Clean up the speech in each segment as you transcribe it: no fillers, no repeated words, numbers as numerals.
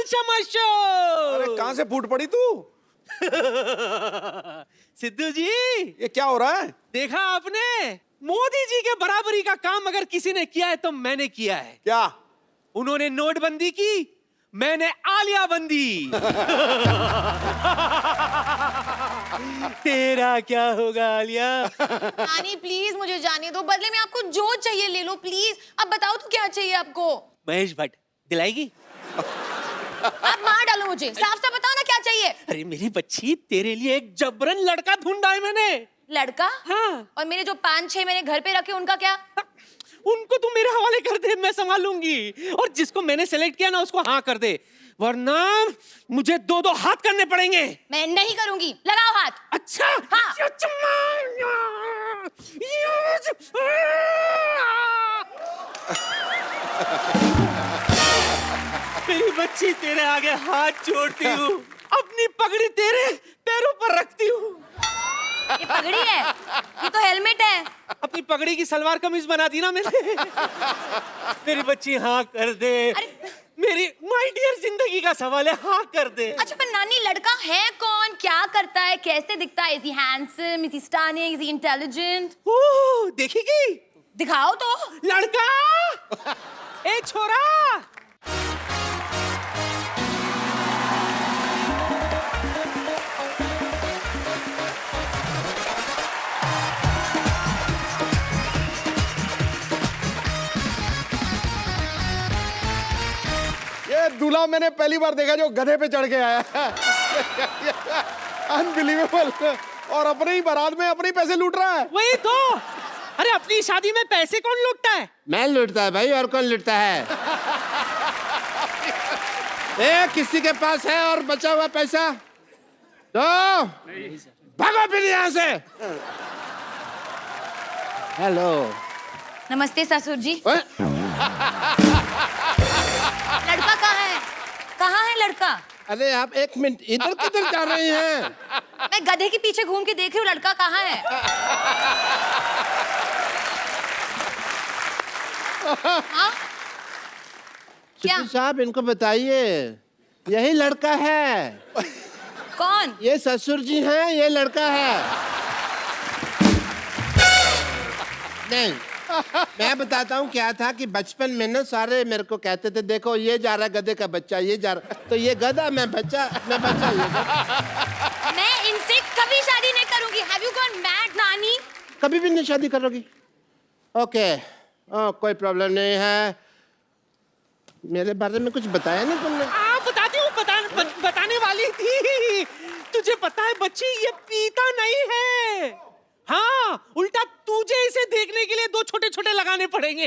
शमाशो। अरे कहां से फूट पड़ी तू? सिद्धू जी, ये क्या हो रहा है? देखा आपने, मोदी जी के बराबरी का काम अगर किसी ने किया है तो मैंने किया है। क्या? उन्होंने नोटबंदी की, मैंने आलिया बंदी। तेरा क्या होगा आलिया? नानी प्लीज मुझे जाने दो, बदले में आपको जो चाहिए ले लो प्लीज। अब बताओ तो क्या चाहिए आपको? महेश भट्ट दिलाएगी? आप मार डालो मुझे, साफ साफ बताओ ना क्या चाहिए। अरे मेरी बच्ची, तेरे लिए एक जबरन लड़का ढूंढा है मैंने। लड़का? हाँ। और मेरे जो 5-6 मैंने घर पे रखे उनका क्या? उनको तू मेरे हवाले कर दे, मैं संभालूंगी। और जिसको मैंने सेलेक्ट किया ना उसको हाँ कर दे, वरना मुझे 2-2 हाथ करने पड़ेंगे। मैं नहीं करूंगी, लगाओ हाथ। अच्छा? हाँ। मेरी बच्ची, तेरे आगे हाथ जोड़ती हूँ, अपनी पगड़ी तेरे पैरों पर रखती हूँ। ये पगड़ी है, ये तो हेलमेट है। अपनी पगड़ी की सलवार कमीज बना दी ना मैंने। मेरी बच्ची हाँ कर दे। मेरी माय डियर जिंदगी का सवाल है, हाँ कर दे। अच्छा पर नानी, लड़का है कौन, क्या करता है, कैसे दिखता है? Is he handsome, is he stunning, is he intelligent? Oh, देखेगी? दिखाओ तो। लड़का, ए छोरा। ये दूल्हा मैंने पहली बार देखा जो गधे पे चढ़ के आया है। अनबिलीवेबल। और अपने ही बारात में अपने ही पैसे लूट रहा है। वही तो। अरे अपनी शादी में पैसे कौन लूटता है? मैं लूटता है भाई, और कौन लूटता है? किसी के पास है और बचा हुआ पैसा तो भागो फिर यहाँ से। हेलो। नमस्ते ससुर जी। लड़का कहाँ है? कहाँ है लड़का? अरे आप एक मिनट, इधर किधर जा रही हैं? मैं गधे के पीछे घूम के देख रही हूँ, लड़का कहाँ है? हाँ? क्या? सिद्धू साहब इनको बताइए, यही लड़का है। कौन? ये ससुर जी हैं, ये लड़का है। नहीं, मैं बताता हूँ क्या था कि बचपन में ना सारे मेरे को कहते थे, देखो ये जा रहा गधे का बच्चा, ये जा रहा, तो ये गधा, मैं बच्चा, मैं बच्चा, ये गधा। मैं इनसे कभी शादी नहीं करूंगी। Have you gone mad, नानी? कभी भी नहीं शादी करोगी? ओके, कोई प्रॉब्लम नहीं है। मेरे बारे में कुछ बताया नहीं तुमने? बताती हूँ, बताने वाली थी। तुझे पता है बच्ची, ये पीता नहीं है। हाँ, उल्टा तुझे इसे देखने के लिए 2 छोटे-छोटे लगाने पड़ेंगे।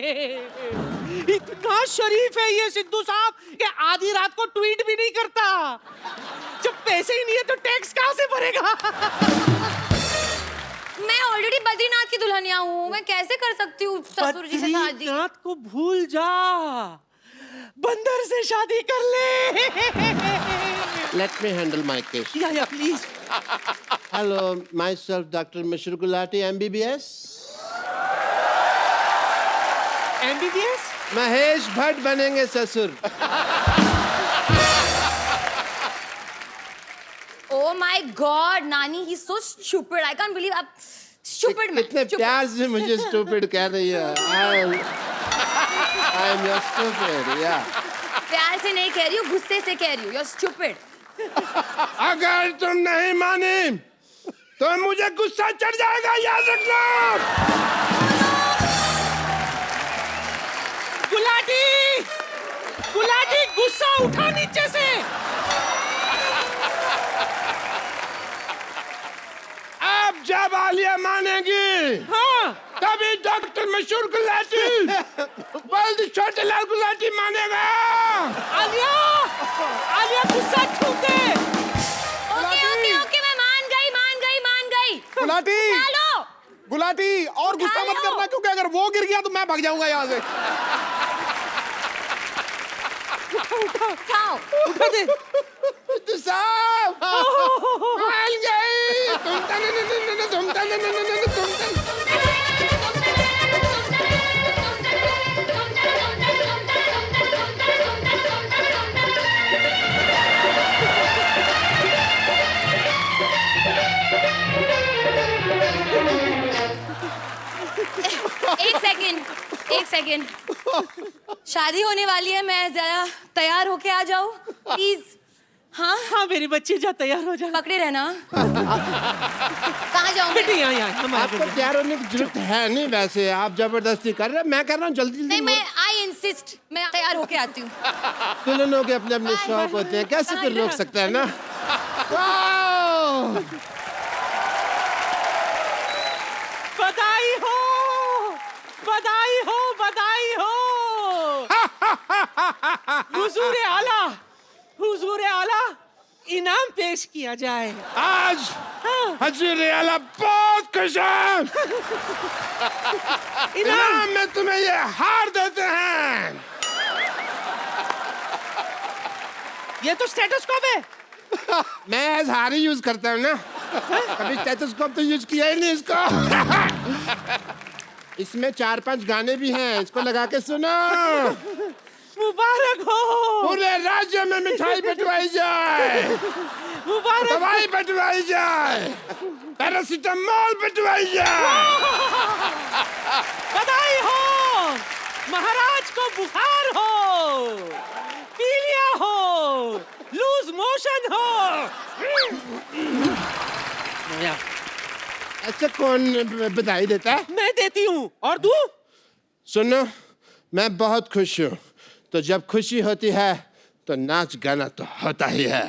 इतना शरीफ है ये सिद्धू साहब कि आधी रात को ट्वीट भी नहीं करता। जब पैसे ही नहीं है तो टैक्स कहाँ से भरेगा? मैं ऑलरेडी बद्रीनाथ की दुल्हनिया हूँ, मैं कैसे कर सकती हूँ ससुर जी से शादी? बद्रीनाथ को भूल जा, बंदर से शादी कर ले। Let me handle my case. या please. Hello, myself, Dr. Mishra Gulati, MBBS. MBBS? Mahesh Bhatt बनेंगे ससुर। Oh my God, नानी, he's so stupid. I can't believe आप stupid man. कितने प्यार से मुझे stupid कह रही है। I am your stupid, yeah. प्यार से नहीं कह रही हूँ, गुस्से से कह रही हूँ। You're stupid. अगर तुम नहीं मानी तो मुझे गुस्सा चढ़ जाएगा, याद रखना। गुलाटी, गुलाटी, गुस्सा उठा नीचे से। अब जब आलिया मानेगी, हाँ, तभी डॉक्टर मशहूर गुलाटी, बल्द छोटे लाल गुलाटी मानेगा। आलिया, आलिया गुस्सा छू दे। ओके, मैं मान गई। गुलाटी, चलो। गुलाटी, और गुस्सा मत करना, क्योंकि अगर वो गिर गया तो मैं भाग जाऊंगा यहाँ से। उठाओ। उठा दे। तो साहब, मान गई। सेकेंड, शादी होने वाली है, मैं जरा तैयार होके आ जाऊँ प्लीज। हाँ हाँ मेरी बच्ची, जा तैयार हो जा। पकड़े रहना। कहाँ जाऊँ? बेटी यहाँ यहाँ हमारे आपको तैयार होने की जरूरत है नहीं, वैसे आप जबरदस्ती कर रहे हैं। मैं कर रहा हूँ जल्दी नहीं, मैं आई इंसिस्ट, मैं तैयार होके आती हूँ। दुल्हनों के अपने अपने शौक होते हैं, कैसे कोई रोक सकता है ना। वाह! बधाई हो, बधाई हो, बधाई हो। हुजूर आला, हुजूर आला, इनाम पेश किया जाए। आज हजूर आला बहुत खुश है। इनाम में तुम्हें ये हार देते हैं। ये तो स्टेथोस्कोप है। मैं एज हार ही यूज करता हूँ ना, कभी स्टेथोस्कोप तो यूज किया ही नहीं इसको। इसमें 4-5 गाने भी हैं, इसको लगा के सुनो। मुबारक हो, पूरे राज्य में मिठाई बंटवाई जाए, मुबारक, दवाई बंटवाई जाए, पैरासीटामोल बंटवाई जाए। बधाई हो। महाराज को बुखार हो, पीलिया हो, लूज मोशन हो। अच्छा कौन बधाई देता है? मैं देती हूँ। और तू? सुनो, मैं बहुत खुश हूँ, तो जब खुशी होती है तो नाच गाना तो होता ही है।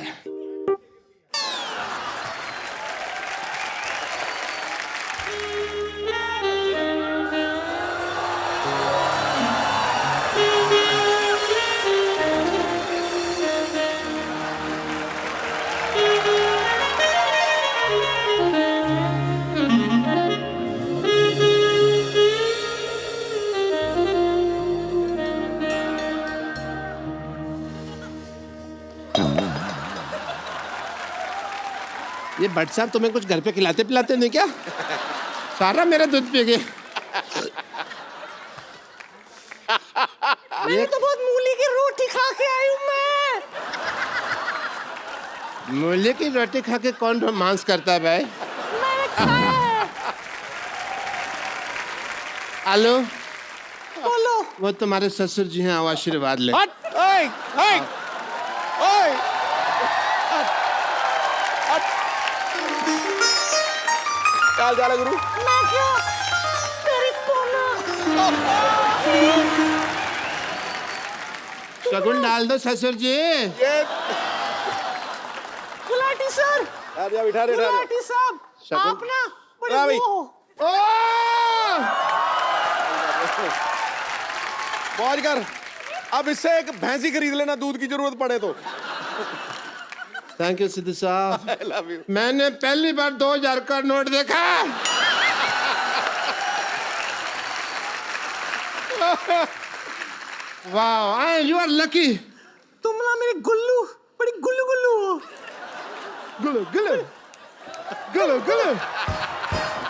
ये भट्ट साहब तुम्हें कुछ घर पे खिलाते पिलाते नहीं क्या? सारा मेरा दूध पी गए। मैंने तो बहुत मूली की रोटी खा के आई हूँ मैं। मूली की रोटी खा के कौन रोमांस करता है भाई? मैंने खाया है। हेलो, बोलो। वो तुम्हारे ससुर जी हैं, आओ आशीर्वाद ले। हट, ओए, ओए, ओए। क्या हाल चाल है गुरु? मैं क्या? तेरी कोना। शगुन डाल दो ससुर जी। ये गुलाटी सर, बिठा रहे गुलाटी साहब, शगुन- आप ना बड़े हाँ भाई। वो हो। मौज कर। अब इससे एक भैंसी खरीद लेना, दूध की जरूरत पड़े तो। थैंक यू सिद्धू साहब। I love you. मैंने पहली बार 2000 का नोट देखा। वाह, यू आर लकी। तुम ना मेरे गुल्लू, बड़ी गुल्लू गुल्लू हो। गुल्लू गुल्लू गुल्लू गुल्लू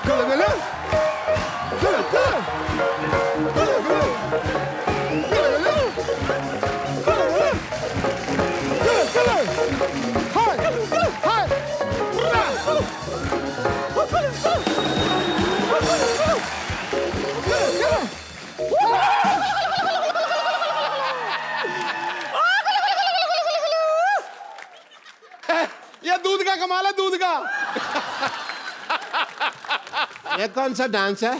गुल्लू गुल्लू गुल्लू गुल्लू गुल्लू ये दूध का कमाल है, दूध का। ये कौन सा डांस है?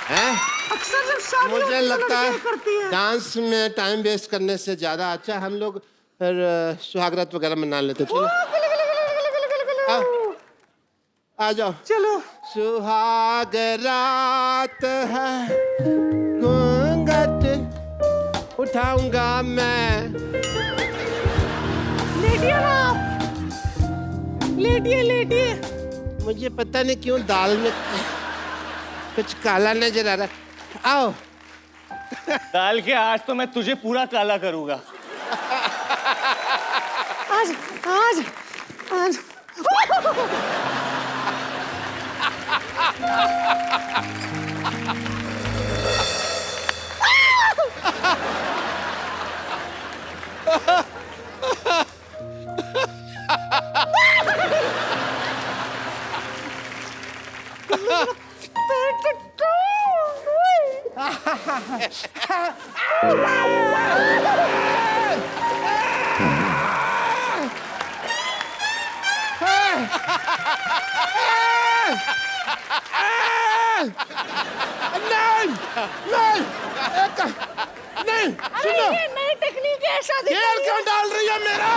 हैं? अक्सर जब शादी मुझे होती है, लगता लड़कियां करती है हैं। डांस में टाइम वेस्ट करने से ज्यादा अच्छा हम लोग फिर सुहागरात वगैरह मना लेते। चलो आओ, आ जाओ। चलो। सुहागरात है, घूंघट उठाऊंगा मैं। लेटिए ना आप, लेटिए लेटिए। मुझे पता नहीं क्यों दाल में कुछ काला नजर आ रहा है। आओ। डाल के आज तो मैं तुझे पूरा काला करूंगा। आज आज आज नहीं, सुनो, ये नई टेक्निक है शादी तेल क्यों डाल रही है मेरा?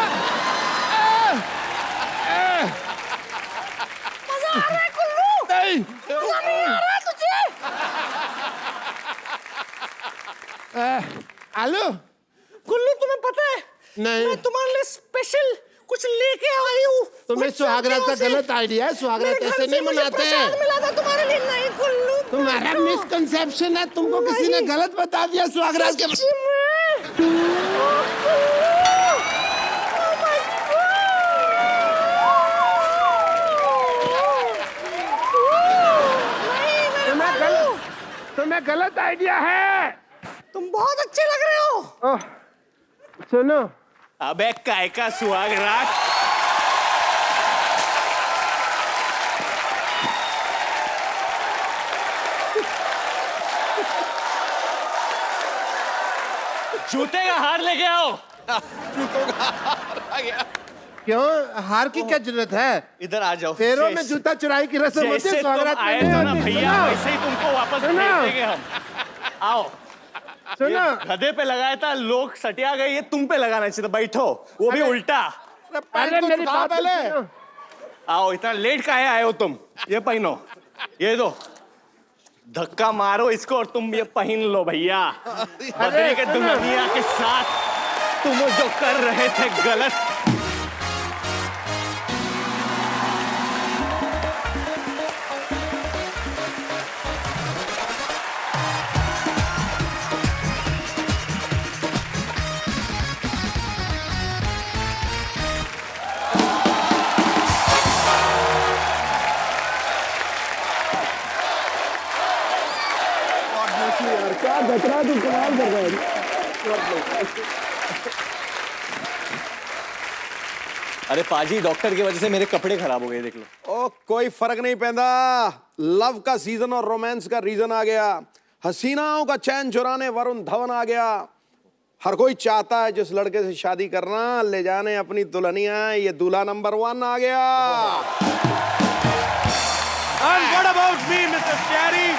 मजा आ रहा है कुल्लू, नहीं, मजा नहीं आ रहा है तुझे? आलू? कुल्लू तुम्हें पता है नहीं। मैं तुम्हारे लिए स्पेशल कुछ लेके आई हूँ। तुम्हें सुहागरात का गलत आइडिया है, सुहागरात ऐसे नहीं मनाते हैं। मिला था तुम्हारे लिए। नहीं कुल्लू, तुम्हारा मिसकंसेप्शन है, तुमको किसी ने गलत बता दिया सुहागरात के। तुम्हें गलत आइडिया है। तुम बहुत अच्छे लग रहे हो। सुनो, अबे काय का सुहाग रात। जूते का हार लेके आओ। क्यों हार की क्या जरूरत है? इधर आ जाओ। पैरों में जूता चुराई की रस्म होती है जैसे तुम सुहागरात में। आए नहीं थे ना होती। भैया, सुनो, वैसे ही तुमको वापस भेज सुनो। देंगे हम। आओ। सुनो, ये गधे पे लगाया था, लोग सटिया गए, ये तुम पे लगाना चाहिए था। बैठो, वो भी उल्टा। अरे मेरी बात पहले। आओ, इतना लेट काहे आए हो तुम? ये पहनो, ये दो, धक्का मारो इसको और तुम ये पहन लो भैया। बद्री के दुल्हनिया के साथ तुम जो कर रहे थे गलत। क्या बचरा तू कमाल कर रहा है। अरे पाजी, डॉक्टर की वजह से मेरे कपड़े खराब हो गए, देख लो। ओ कोई फर्क नहीं पैदा। लव का सीजन और रोमांस का रीजन आ गया। हसीनाओं का चैन चुराने वरुण धवन आ गया। हर कोई चाहता है जिस लड़के से शादी करना, ले जाने अपनी दुल्हनिया। ये दूल्हा नंबर 1 आ गया। And what about me, Mr. Cherry?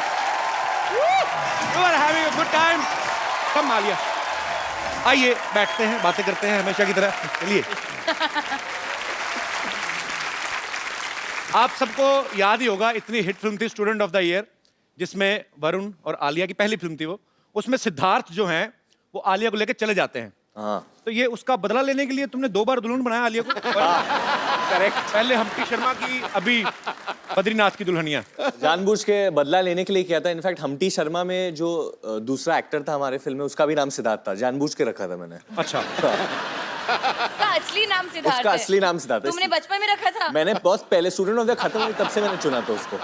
You are having a good time. Come, Mallya, आइए बैठते हैं, बातें करते हैं हमेशा की तरह। चलिए। आप सबको याद ही होगा, इतनी हिट फिल्म थी स्टूडेंट ऑफ द ईयर, जिसमें वरुण और आलिया की पहली फिल्म थी वो। उसमें सिद्धार्थ जो हैं वो आलिया को लेकर चले जाते हैं। हाँ, तो ये उसका बदला लेने के लिए तुमने 2 बार दुल्हन बनाया आलिया को। करेक्ट। पहले हम्टी शर्मा की, अभी बद्रीनाथ की दुल्हनिया। जानबूझ के बदला लेने के लिए किया था। इनफैक्ट हम्टी शर्मा में जो दूसरा एक्टर था हमारे फिल्म में, उसका भी नाम सिद्धार्थ था। जानबूझ के रखा था मैंने। अच्छा। उसका असली नाम सिद्धार्थ उसका है। असली नाम सिद्धार्थ है। तुमने बचपन में रखा था? मैंने बहुत पहले, स्टूडेंट ऑफ द खत्म हुई तब से मैंने चुना था उसको।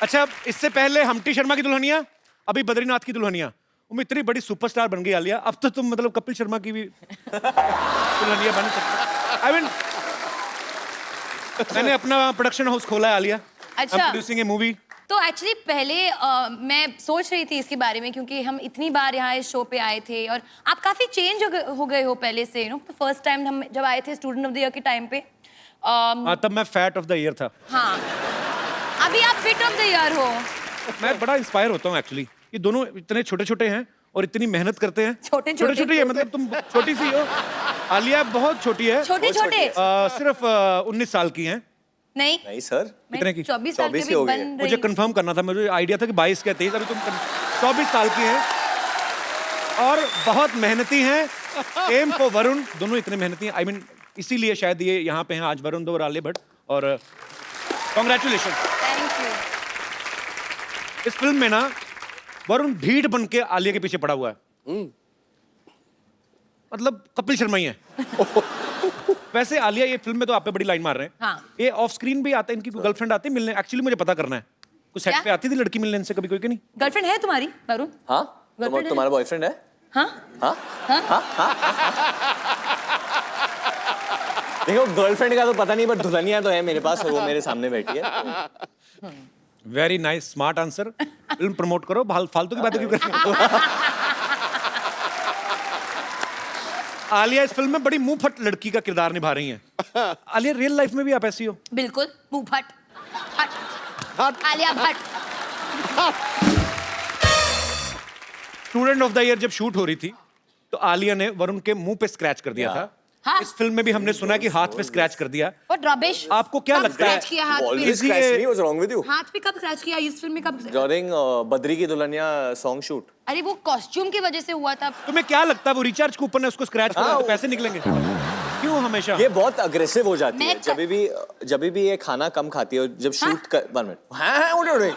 अच्छा, इससे पहले हम्टी शर्मा की दुल्हनिया, अभी बद्रीनाथ की दुल्हनिया। वो इतनी बड़ी सुपरस्टार बन गई आलिया, अब तो तुम मतलब कपिल शर्मा की भी दुल्हनिया बन सकते। आई मीन, मैंने अपना प्रोडक्शन हाउस खोला है आलिया। अच्छा। प्रोड्यूसिंग ए मूवी। तो एक्चुअली पहले मैं सोच रही थी इसके बारे में, क्योंकि हम इतनी बार यहाँ इस शो पे आए थे और आप काफी चेंज हो गए हो पहले से। फर्स्ट टाइम हम जब आए थे स्टूडेंट ऑफ द ईयर के टाइम पे। हाँ, तब मैं फैट ऑफ द ईयर था। हाँ, अभी आप फिट ऑफ द ईयर हो। मैं बड़ा इंस्पायर होता हूँ एक्चुअली। ये दोनों इतने छोटे छोटे हैं और इतनी मेहनत करते हैं। छोटे छोटे है, मतलब तुम छोटी सी हो, आलिया बहुत छोटी है। छोटे सिर्फ 19 साल की हैं। नहीं नहीं सर, कितने की? 24 साल 24 की हो भी गए। बन मुझे रही। कंफर्म करना था, मुझे आइडिया था कि 22 के 23, अभी तुम 24 साल की हैं और बहुत मेहनती हैं। एम फॉर वरुण, दोनों इतने मेहनती हैं। आई मीन, इसीलिए शायद ये यहाँ पे हैं आज, वरुण दो और आलिया भट्ट। और कॉन्ग्रेचुलेशन। Thank you. इस फिल्म में ना वरुण ढीठ बन के आलिया के पीछे पड़ा हुआ है। मतलब कपिल शर्मा ही है। वैसे आलिया ये फिल्म में तो आप पे बड़ी लाइन मार रहे हैं। हाँ। ये ऑफ स्क्रीन भी आता है, इनकी कोई गर्लफ्रेंड आती है मिलने? एक्चुअली मुझे पता करना है, कुछ सेट क्या? पे आती थी लड़की मिलने इनसे कभी कोई कि नहीं? गर्लफ्रेंड है तुम्हारी वरुण? हाँ, Girlfriend है? तुम्हारा बॉयफ्रेंड है? हाँ हाँ हाँ। देखो, गर्लफ्रेंड का तो पता नहीं, बट दुल्हनिया तो है मेरे पास और वो मेरे सामने बैठी है। Very nice, smart answer. Film promote करो, फालतू की बातें क्यों कर रहे हो? आलिया इस फिल्म में बड़ी मुंह फट लड़की का किरदार निभा रही हैं। आलिया, रियल लाइफ में भी आप ऐसी हो? बिल्कुल, मुंह फट फट Alia Bhatt. Student of the year जब शूट हो रही थी तो आलिया ने वरुण के मुंह पे स्क्रैच कर दिया था। हाँ। इस फिल्म में भी हमने सुना कि हाथ पे स्क्रैच कर दिया। What rubbish? आपको क्या कब लगता है? scratch किया हाथ पे? Always scratch me, what's wrong with you? हाथ पे कब स्क्रैच किया इस फिल्म में कब? During बद्री की दुल्हनिया सॉन्ग शूट। अरे वो कॉस्ट्यूम की वजह से हुआ था। तुम्हें क्या लगता है वो रिचार्ज कूपन है, उसको स्क्रैच करो तो पैसे निकलेंगे? क्यों हमेशा? ये बहुत अग्रेसिव हो जाती है मैं जब भी ये खाना कम खाती है और जब शूट कर 1 मिनट हाँ उठे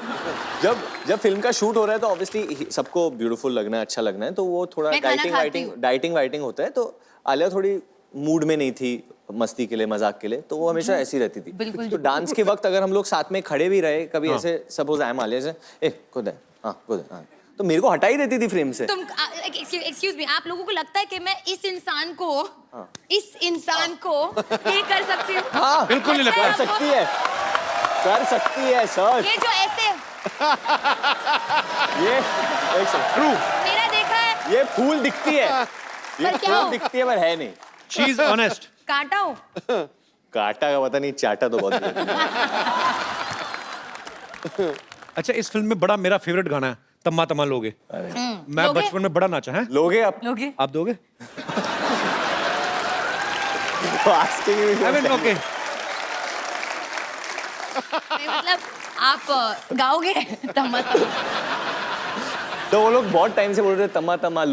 जब फिल्म का शूट हो रहा है तो ऑब्वियसली सबको ब्यूटीफुल लगना है, अच्छा लगना है, तो वो थोड़ा मैं खाना खाती हूँ। डाइटिंग वाइटिंग होता है, तो आलिया थोड़ी मूड में नहीं थी मस्ती के लिए, मजाक के लिए, तो वो हमेशा ऐसी रहती थी। बिल्कुल। तो डांस के वक्त अगर हम लोग साथ में खड़े भी रहे कभी ऐसे, सपोज आई एम आलिया से, ए खुद है, हाँ खुद है, हाँ, तो मेरे को हटा ही देती थी फ्रेम से। तुम एक्सक्यूज मी, आप लोगों को लगता है कि मैं इस इंसान को ये कर सकती हूँ? हाँ बिल्कुल नहीं लगता। कर सकती है सर। ये जो ऐसे ये एक सेकंड, ट्रू, मेरा देखा है, ये फूल दिखती है, ये पर क्या फूल हो? दिखती है पर है नहीं। She is honest. काटा हो। काटा का पता नहीं, चाटा तो बहुत है। अच्छा, इस फिल्म में बड़ा मेरा फेवरेट गाना है तम्मा तम्मा लोगे। मैं लोगे? बचपन में बड़ा नाचा है। लोगे आप? लोगे? आप दोगे? Asking me I mean okay. नहीं, मतलब आप गाओगे तम्मा तम्मा? तो वो लोग बहुत टाइम से बोल रहे थे तम्मा तम्मा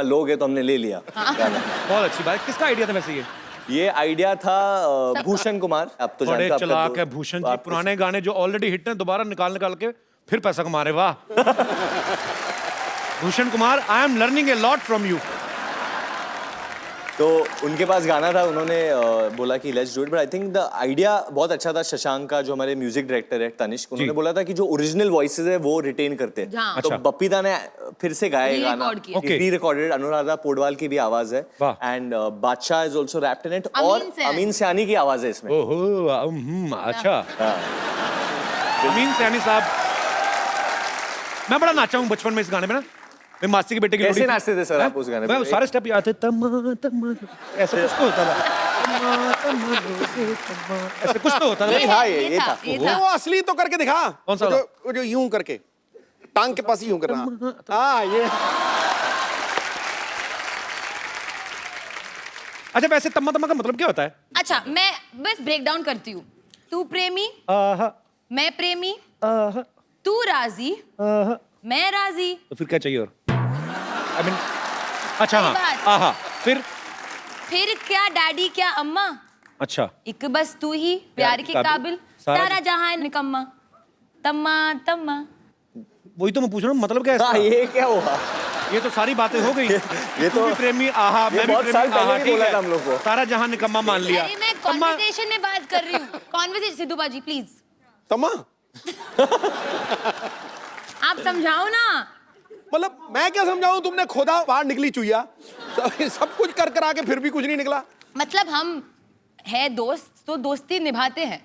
लोगे, तो हमने ले लिया गाना। बहुत अच्छी बात। किसका आइडिया था वैसे ये? ये आइडिया था भूषण कुमार। आप तो बड़े जानते हो, आपका चलाक है भूषण जी, आप- पुराने गाने जो ऑलरेडी हिट हैं दोबारा निकाल के फिर पैसा कमा रहे। वाह Bhushan Kumar, I am learning a lot from you. तो उनके पास गाना था, उन्होंने बोला कि let's do it, but I think the idea बहुत अच्छा था। शशांक का जो हमारे म्यूजिक डायरेक्टर है तनिष्क, उन्होंने बोला था कि जो ओरिजिनल वॉइसेस है वो रिटेन करते हैं। हाँ। तो अच्छा। बप्पीदा ने फिर से गाया ये गाना, Re-record किया। Okay. री रिकॉर्डेड। अनुराधा पोडवाल की भी आवाज है, वाह। And Badshah is also wrapped in it, Amin और सैनी। अमीन सयानी की आवाज है इसमें। ओहो, अच्छा। अमीन सैनी साहब, मैं बड़ा नाचा हूँ बचपन में इस गाने में ना। मैं मासी के बेटे की कैसे लोड़ी- नाचते थे सर आप उस गाने मैं पे? सारे स्टेप याद थे। तम्मा तम्मा ऐसे कुछ तो होता था। तम्मा तम्मा लोगे तम्मा, ऐसे कुछ तो होता था। नहीं, हाँ, ये था। वो असली तो करके दिखा। कौन सा? वो जो यूं करके टांग के पास ही यूं करना। हाँ ये अच्छा, वैसे तम्मा तम्मा का मतलब क्या होता है? अच्छा, मैं बस ब्रेक डाउन करती हूँ। तू प्रेमी, आहा मैं प्रेमी, आहा तू राजी, आहा। मैं राजी। तो फिर क्या चाहिए और? I mean, अच्छा हाँ, सही बात। आहा, फिर क्या डैडी क्या अम्मा, अच्छा एक बस तू ही प्यार के काबिल, सारा जहां निकम्मा, तम्मा तम्मा। वही तो मैं पूछ रहा हूँ, मतलब क्या है हाँ, इसका? ये क्या हुआ? ये तो सारी बातें हो गई। ये तू तो भी प्रेमी आहा, ये मैं भी बहुत प्रेमी साल पहले आहा, भी ठीक बोला है। था हम लोग को। सारा जहां निकम्मा मान लिया। अरे मैं तम्मा, कॉन्वर्सेशन में बात कर रही हूँ। कॉन्वर्सेशन, सिद्धू बाजी प्लीज तम्मा आप समझाओ ना। मतलब मैं क्या समझाऊं, तुमने खोदा बाहर निकली चुईया, सब कुछ कर आके फिर भी कुछ नहीं निकला। मतलब हम है दोस्त तो दोस्ती निभाते हैं।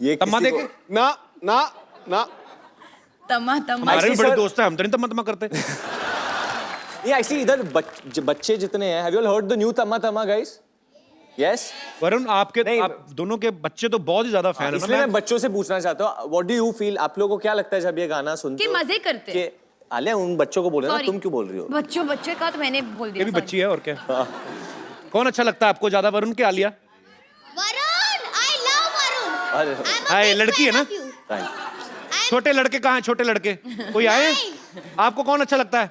ये तम्मा किसी देके? को- ना ना ना तम्मा तम्मा। हमारे भी Actually, बड़े sir- दोस्त हैं, हम तो नहीं तम्मा तम्मा करते। ये एक्चुअली इधर बच्चे जितने हैं, have you all heard the new Tamma Tamma guys? Yes. Varun, नहीं, आप दोनों के बच्चे तो बहुत ही ज्यादा फैन है। इसलिए मैं बच्चों से पूछना चाहता हूँ, व्हाट डू यू फील, आप लोगों को क्या लगता है जब ये गाना सुनते कि हो? मजे करते हैं। कि आलिया उन बच्चों को बोल रहे हो ना, Sorry. तुम क्यों बोल रही हो? बच्चे का तो मैंने बोल ये दिया। भी sorry। बच्ची है और क्या। कौन अच्छा लगता है आपको ज्यादा, वरुण के Alia? Varun, I love Varun. अरे I'm a हाँ, ये big लड़की है fan ना? of you. thank छोटे लड़के कहाँ हैं? छोटे लड़के कोई आए? आपको कौन अच्छा लगता है?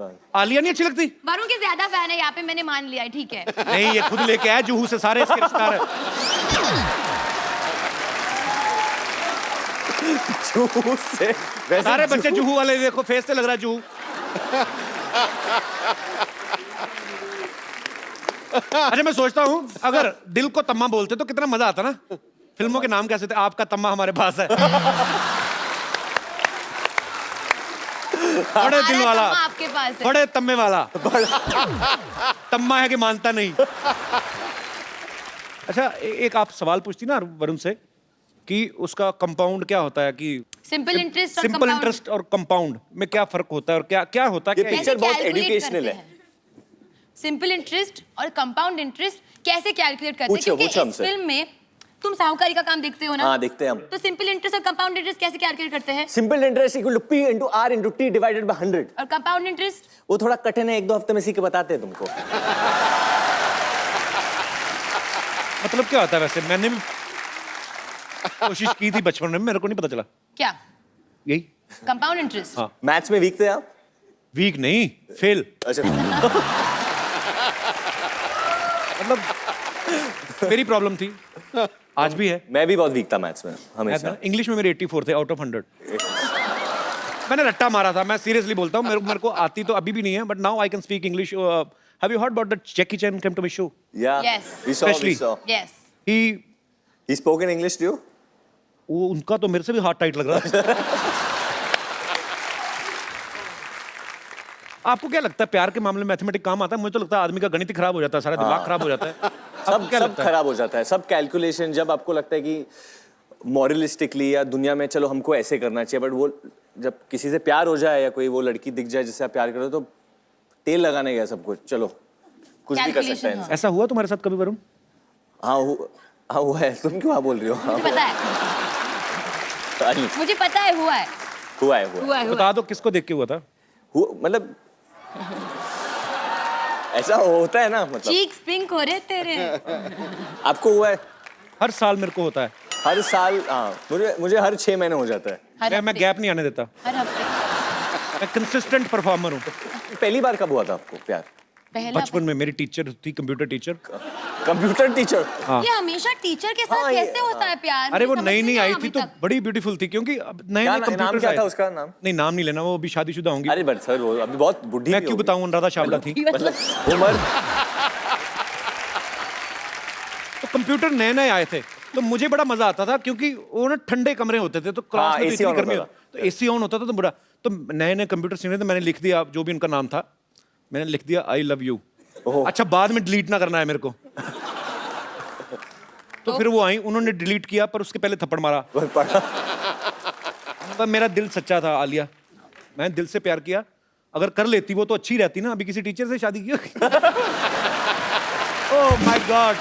you. आलिया नहीं अच्छी लगती? वरुण के ज्यादा फैन है यहाँ पे, मैंने मान लिया है, ठीक है। नहीं, ये खुद लेके आया जुहू से, सारे इसके रिश्तेदार हैं। जुहू से वैसे सारे बच्चे जुहू वाले, देखो फेस से लग रहा है जुहू। अच्छा, मैं सोचता हूँ अगर दिल को तम्मा बोलते तो कितना मजा आता ना। फिल्मों के नाम कैसे थे? आपका तम्मा हमारे पास है। बड़े दिल सारा वाला, तम्मा आपके पास है। बड़े तम्मे वाला। तम्मा है कि मानता नहीं। अच्छा, एक आप सवाल पूछती ना वरुण से कि उसका कंपाउंड क्या होता है कि सिंपल इंटरेस्ट और सिंपल compound- इंटरेस्ट और कंपाउंड में क्या फर्क होता है और क्या क्या होता है ये क्या picture कैसे बहुत calculate educational करते है। हैं? सिंपल इंटरेस्ट और कंपाउंड इंटरेस्ट कैसे कैलकुलेट करते हैं? पूछो, क्योंकि पूछो इस हमसे। फिल्म में तुम साहूकारी का काम देखते हो ना? हाँ, देखते हैं हम। तो सिंपल इंटरेस्ट और कंपाउंड इंटरेस्ट कैसे कैलकुलेट करते हैं? Simple interest equal to P into R into T divided by 100। और कंपाउंड इंटरेस्ट? वो थोड़ा कठिन है, 1-2 हफ्ते में सीख के बताते हैं तुमको। मतलब क्या होता है वैसे? मैंने भी कोशिश की थी बचपन में, मेरे को नहीं पता चला। क्या? यही कंपाउंड इंटरेस्ट? हाँ। मैथ्स में वीक थे आप? वीक नहीं, फेल। अच्छा। मतलब मेरी प्रॉब्लम थी, आज भी है। मैं भी बहुत वीक था मैथ्स में हमेशा। इंग्लिश में मेरे 84 थे आउट ऑफ 100। मैंने रट्टा मारा था, मैं सीरियसली बोलता हूँ, मेरे को आती तो अभी भी नहीं है, but now I can speak English. Have you heard about that Jackie Chan came to my show? Yeah. Yes. We saw. Especially- We saw. Yes. He spoke in English to you? वो उनका तो मेरे से भी heart tight लग रहा है। आपको क्या लगता है प्यार के मामले में मैथमेटिक्स काम आता है? मुझे तो लगता है आदमी का गणित ही खराब हो जाता है, सारा दिमाग खराब हो जाता है। सब क्या सब लगता है? खराब हो जाता है, सब कैलकुलेशन। जब आपको लगता है कि मॉरलिस्टिकली या दुनिया में चलो हमको ऐसे करना चाहिए, बट वो जब किसी से प्यार हो जाए या कोई वो लड़की दिख जाए जिससे आप प्यार करो तो तेल लगाने गया सब कुछ, चलो कुछ भी कर सकते Calculation, हैं। ऐसा हुआ तुम्हारे साथ कभी वरुण? हाँ हुआ है। तुम क्यों हाँ बोल रही हो? हाँ, मुझे पता है, मुझे पता है, हुआ है, हुआ है। हुआ है, हुआ बता दो किसको देख के हुआ था? मतलब ऐसा होता है ना, मतलब चीक्स पिंक हो रहे तेरे। आपको हुआ है? हर साल मेरे को होता है। हर साल? हाँ, मुझे हर 6 महीने हो जाता है। मैं हफ्ते, गैप नहीं आने देता, हर हफ्ते। मैं कंसिस्टेंट परफॉर्मर हूँ। पहली बार कब हुआ था आपको प्यार? पहला बचपन में मेरी टीचर थी, कंप्यूटर टीचर। Computer teacher? ये हमेशा टीचर के साथ हाँ, ये- कैसे होता है प्यार? अरे वो मुझे नई समझ नई नहीं आई आया थी अभी तो तक। बड़ी ब्यूटीफुल थी, क्योंकि अब नए क्या नए नाम कंप्यूटर क्या था उसका नाम? नहीं, नाम नहीं लेना, वो अभी शादीशुदा होंगी। अरे बट सर वो अभी बहुत बुढ़ी मैं भी क्यों होगी। बताऊं, अनुराधा चावला थी। मतलब उम्र। तो कंप्यूटर नए नए आए थे, तो मुझे बड़ा मजा आता था, क्योंकि वो ना ठंडे कमरे होते थे, तो क्लास हाँ, में तो AC इतनी ऑन गर्मी होता तो एसी ऑन होता था, तो बड़ा तो नए नए कंप्यूटर सीख रहे थे। मैंने लिख दिया जो भी उनका नाम था, मैंने लिख दिया आई लव यू। अच्छा, बाद में डिलीट ना करना है मेरे को। तो फिर वो आई, उन्होंने डिलीट किया, पर उसके पहले थप्पड़ मारा। पर मेरा दिल सच्चा था आलिया, मैंने दिल से प्यार किया। अगर कर लेती वो तो अच्छी रहती ना, अभी किसी टीचर से शादी की। ओह माय गॉड।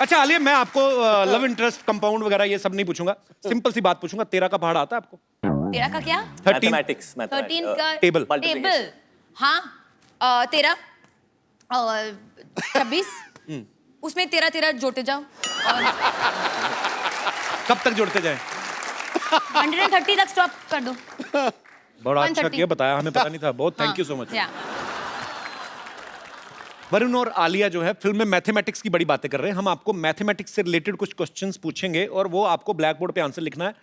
अच्छा आलिया, मैं आपको लव इंटरेस्ट, कंपाउंड वगैरह ये सब नहीं पूछूंगा, सिंपल सी बात पूछूंगा। 13 का पहाड़ आता है आपको? तेरा का क्या? 13 मैथमेटिक्स 13 का टेबल। टेबल। हाँ, 13 और 26, उसमें 13 जोड़ते जाओ और कब तक जोड़ते जाएं? 130 तक स्टॉप कर दो। बड़ा अच्छा 130 किया, बताया, हमें पता नहीं था। बहुत thank you so much. Varun और आलिया जो है फिल्म में मैथमेटिक्स की बड़ी बातें कर रहे हैं। हम आपको मैथमेटिक्स से रिलेटेड कुछ क्वेश्चंस पूछेंगे और वो आपको ब्लैक बोर्ड पे आंसर लिखना है।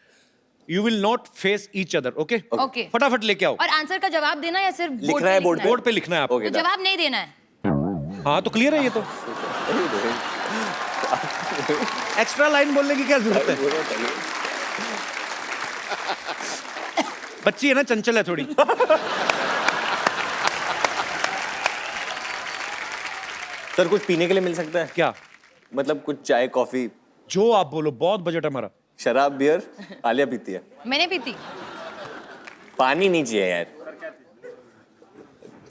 You will not face each other, okay? Okay. फटाफट लेके आओ। और आंसर का जवाब देना या सिर्फ लिखना है बोर्ड बोर्ड पे लिखना है आपको। ओके तो जवाब नहीं देना है। हाँ तो क्लियर है ये तो। एक्स्ट्रा लाइन बोलने की क्या जरूरत है? बच्ची है ना, चंचल है थोड़ी। सर कुछ पीने के लिए मिल सकता है? क्या? मतलब कुछ चाय कॉफी? जो आप बोलो, बहुत बजट है हमारा। शराब बियर आलिया पीती है? मैंने पीती। पानी नहीं चाहिए यार,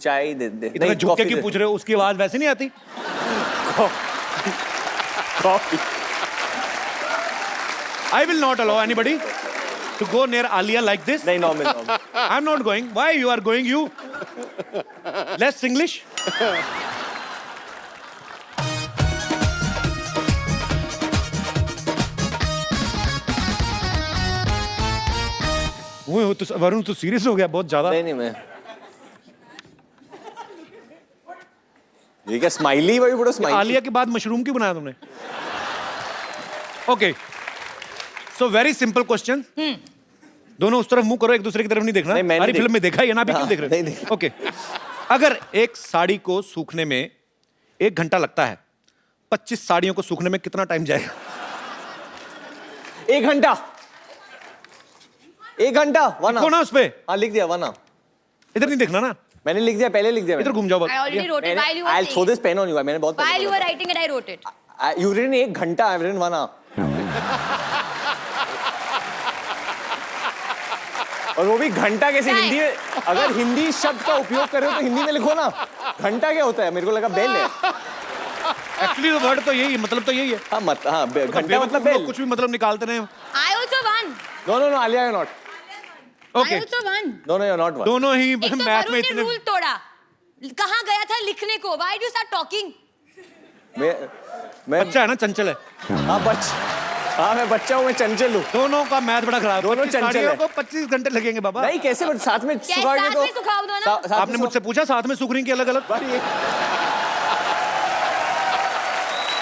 चाय दे दे। इतना नहीं, झुक के कॉफी क्यों दे। पूछ रहे हो? उसकी आवाज वैसे नहीं आती। Coffee. I will not allow anybody to go near Alia like this. नहीं normal. I'm not going. Why you are going? You less English. वो तो वरुण तो सीरियस हो गया बहुत ज्यादा। नहीं मैं ये क्या स्माइली? वही बड़ा स्माइली। आलिया के बाद मशरूम क्यों बनाया तुमने? Okay, so very simple question. दोनों उस तरफ मुंह करो, एक दूसरे की तरफ नहीं देखना। नहीं, मैंने सारी देख- फिल्म में देखा है, ये ना भी क्यों हाँ, देख रहे नहीं देखा। ओके, अगर एक साड़ी को सूखने में 1 घंटा लगता है, 25 साड़ियों को सूखने में कितना टाइम जाएगा? 1 घंटा। 1 घंटा 1 देखो ना उस पे, हाँ लिख दिया 1 hour। इधर नहीं देखना ना, मैंने लिख दिया, पहले लिख दिया इधर घूम जाओ बस। I already wrote it while you were I'll throw saying this pen on you। मैंने बहुत it. While you were writing it, I wrote it. You written 1 घंटा, I've written 1 hour। और वो भी घंटा कैसे Time. हिंदी में, अगर हिंदी शब्द का उपयोग कर रहे हो तो हिंदी में लिखो ना। घंटा क्या होता है? मेरे को लगा बेल है। एक्चुअली वर्ड तो यही है, मतलब तो यही है। हाँ मत, हाँ घंटा मतलब बेवकूफ लोग बेल। कुछ भी मतलब निकालते रहे। I also won. No no no, Alia you not. Okay, I also won. No no you not won. दोनों ही एक तो मैथ वरुण में ने इतने। रूल तोड़ा, कहाँ गया था लिखने को? Why do you start talking? मैं बच्चा है ना, चंचल है। हाँ मैं बच्चा हूँ, मैं चंचल हूँ। दोनों का मैथ बड़ा खराब है। दोनों 25 चंचल साड़ियों है। को 25 घंटे लगेंगे बाबा। नहीं कैसे, बट साथ में क्या सुखाओगे साथ तो में सुखाओ दो ना? साथ में आपने मुझसे पूछा साथ में सुख रही की अलग अलग? पर ये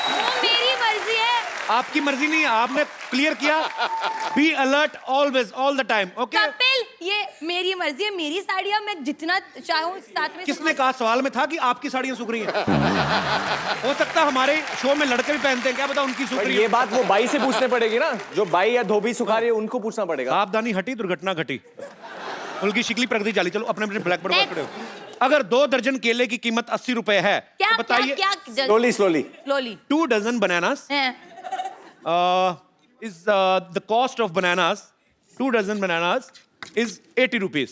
वो मेरी मर्जी है। आपकी मर्जी नहीं है, आपने क्लियर किया। Be alert always, all the time. Okay, Kapil, ये मेरी मर्जी है, मेरी साड़ियाँ मैं जितना चाहूँ साथ में किसने कहा? सवाल में था कि आपकी साड़ियां सूख रही हैं। हो सकता है हमारे शो में लड़के भी पहनते हैं, क्या पता उनकी सूख पर रही ये है। बात वो बाई से पूछने पड़ेगी ना, जो बाई या धोबी सुखा रही है उनको पूछना पड़ेगा। सावधानी हटी, दुर्घटना घटी। उनकी शिकली प्रगति चाली। चलो अपने अपने ब्लैक बोर्ड पर Next. खड़े हो। अगर 2 दर्जन केले की कीमत 80 रुपए है, क्या तो बताइए क्या क्या स्लोली स्लोली। लोली 2 dozen bananas is the cost of bananas, 2 dozen bananas is 80 rupees.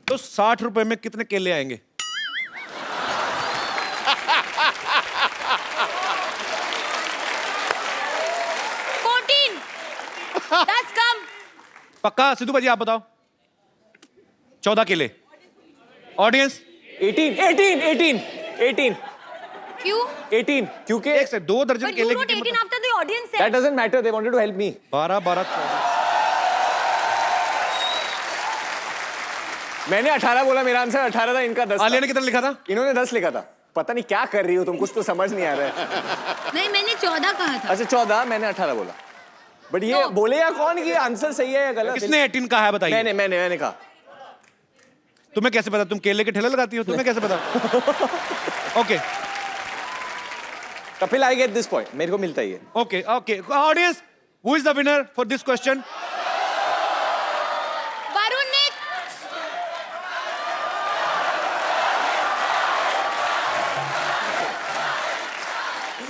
तो 60 रुपए में कितने केले आएंगे? फोर्टीन 10 कम। पक्का? सिद्धू भाजी आप बताओ। 14 केले। ऑडियंस 18 18 18 18 क्यों? 18 क्योंकि एक से 2 दर्जन But you केले की wrote 18 कीमत after the audience that said. doesn't matter, they wanted to help me। 12 12 14। मैंने 18 बोला, मेरा आंसर 18 था, इनका 10 आलिया था। ने कितना लिखा था? इन्होंने 10 लिखा था। पता नहीं क्या कर रही हो तुम, कुछ तो समझ नहीं आ रहा है। नहीं, मैंने 14 कहा था। अच्छा 14, मैंने 18 बोला। बट ये No. बोले या कौन कि आंसर सही है या गलत? किसने 18 कहा है बताइए? मैंने कहा। तुम्हें कैसे पता? तुम केले के ठेले लगाती हो, तुम्हें कैसे पता? Okay Kapil, I get this point, मेरे को मिलता ही है। Okay okay. Audience, who is the winner for this question? Varun ने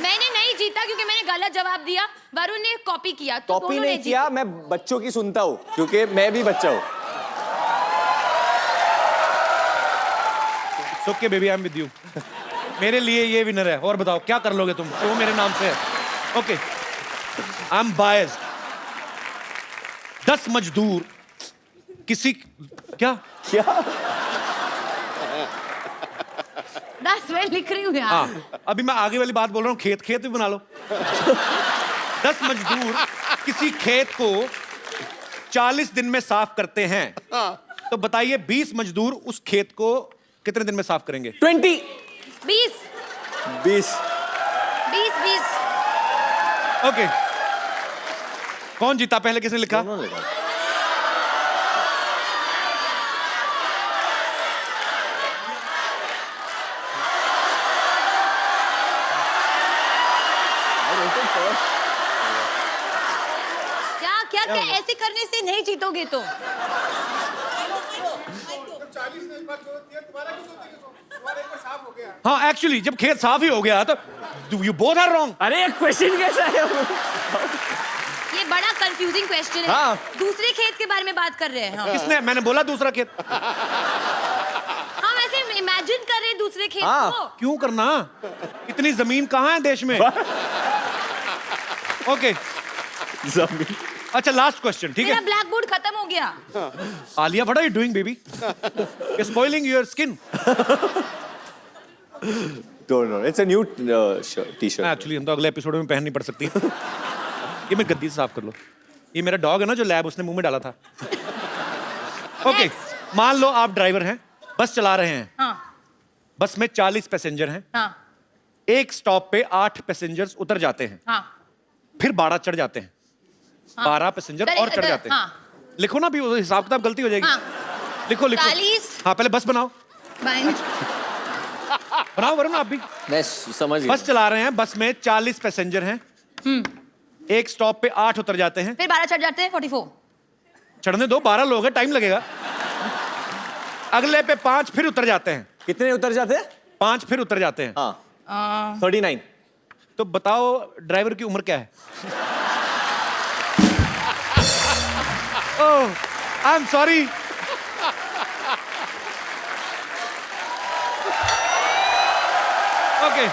मैंने नहीं जीता क्योंकि मैंने गलत जवाब दिया। वरुण ने कॉपी किया, तो कॉपी दोनों ने नहीं किया, मैं बच्चों की सुनता हूँ क्योंकि मैं भी बच्चा हूँ। Okay baby, I am with you. मेरे लिए ये विनर है। और बताओ क्या कर लोगे तुम? वो मेरे नाम से है। Okay, I am biased. 10 मजदूर किसी क्या क्या? 10 मैं लिख रही हूँ यार। हाँ, अभी मैं आगे वाली बात बोल रहा हूँ। खेत खेत भी बना लो। 10 मजदूर किसी खेत को 40 दिन में साफ करते हैं, तो बताइए 20 मजदूर उस खेत को कितने दिन में साफ करेंगे? 20 20 20 20 ओके, कौन जीता? पहले किसने लिखा? क्या क्या क्या ऐसे करने से नहीं जीतोगे तो? हाँ, एक्चुअली जब खेत साफ ही हो गया तो यू बोथ आर रॉन्ग। अरे एक क्वेश्चन कैसा है? ये बड़ा कंफ्यूजिंग क्वेश्चन है। हाँ। दूसरे खेत के बारे में बात कर रहे हैं हम। किसने? मैंने बोला दूसरा खेत। हम ऐसे इमेजिन कर रहे हैं दूसरे खेत हाँ। को। क्यों करना? इतनी जमीन कहाँ है देश में? ओके, जमीन। अच्छा लास्ट क्वेश्चन, ठीक मेरा है? ब्लैक बोर्ड खत्म हो गया। Alia, what are you doing baby? You spoiling your skin. Don't know. It's a new t-shirt. Actually हम तो अगले एपिसोड में पहन नहीं पड़ सकती। ये मैं गद्दी से साफ कर लो। ये मेरा डॉग है ना जो लैब उसने मुंह में डाला था। ओके, मान लो आप ड्राइवर हैं, बस चला रहे हैं। हाँ बस में 40 पैसेंजर हैं। हाँ एक स्टॉप पे 8 पैसेंजर्स उतर जाते हैं, हाँ। फिर 12 चढ़ जाते हैं। 12 पैसेंजर और चढ़ जाते हैं। हाँ। लिखो ना, भी हिसाब किताब गलती हो जाएगी। हाँ। लिखो लिखो। 40। हाँ, पहले बस बनाओ। बनाओ वरुण, आप भी। मैं समझ गया। बस चला रहे हैं, बस में 40 पैसेंजर हैं। एक स्टॉप पे 8 उतर जाते हैं। फिर 12 चढ़ जाते हैं, 44। चढ़ने दो, 12 लोग हैं, टाइम लगेगा। अगले पे 5 फिर उतर जाते हैं। कितने उतर जाते हैं? 5 फिर उतर जाते हैं। हाँ 39। तो बताओ ड्राइवर की उम्र क्या है? ओह आई एम सॉरी। ओके,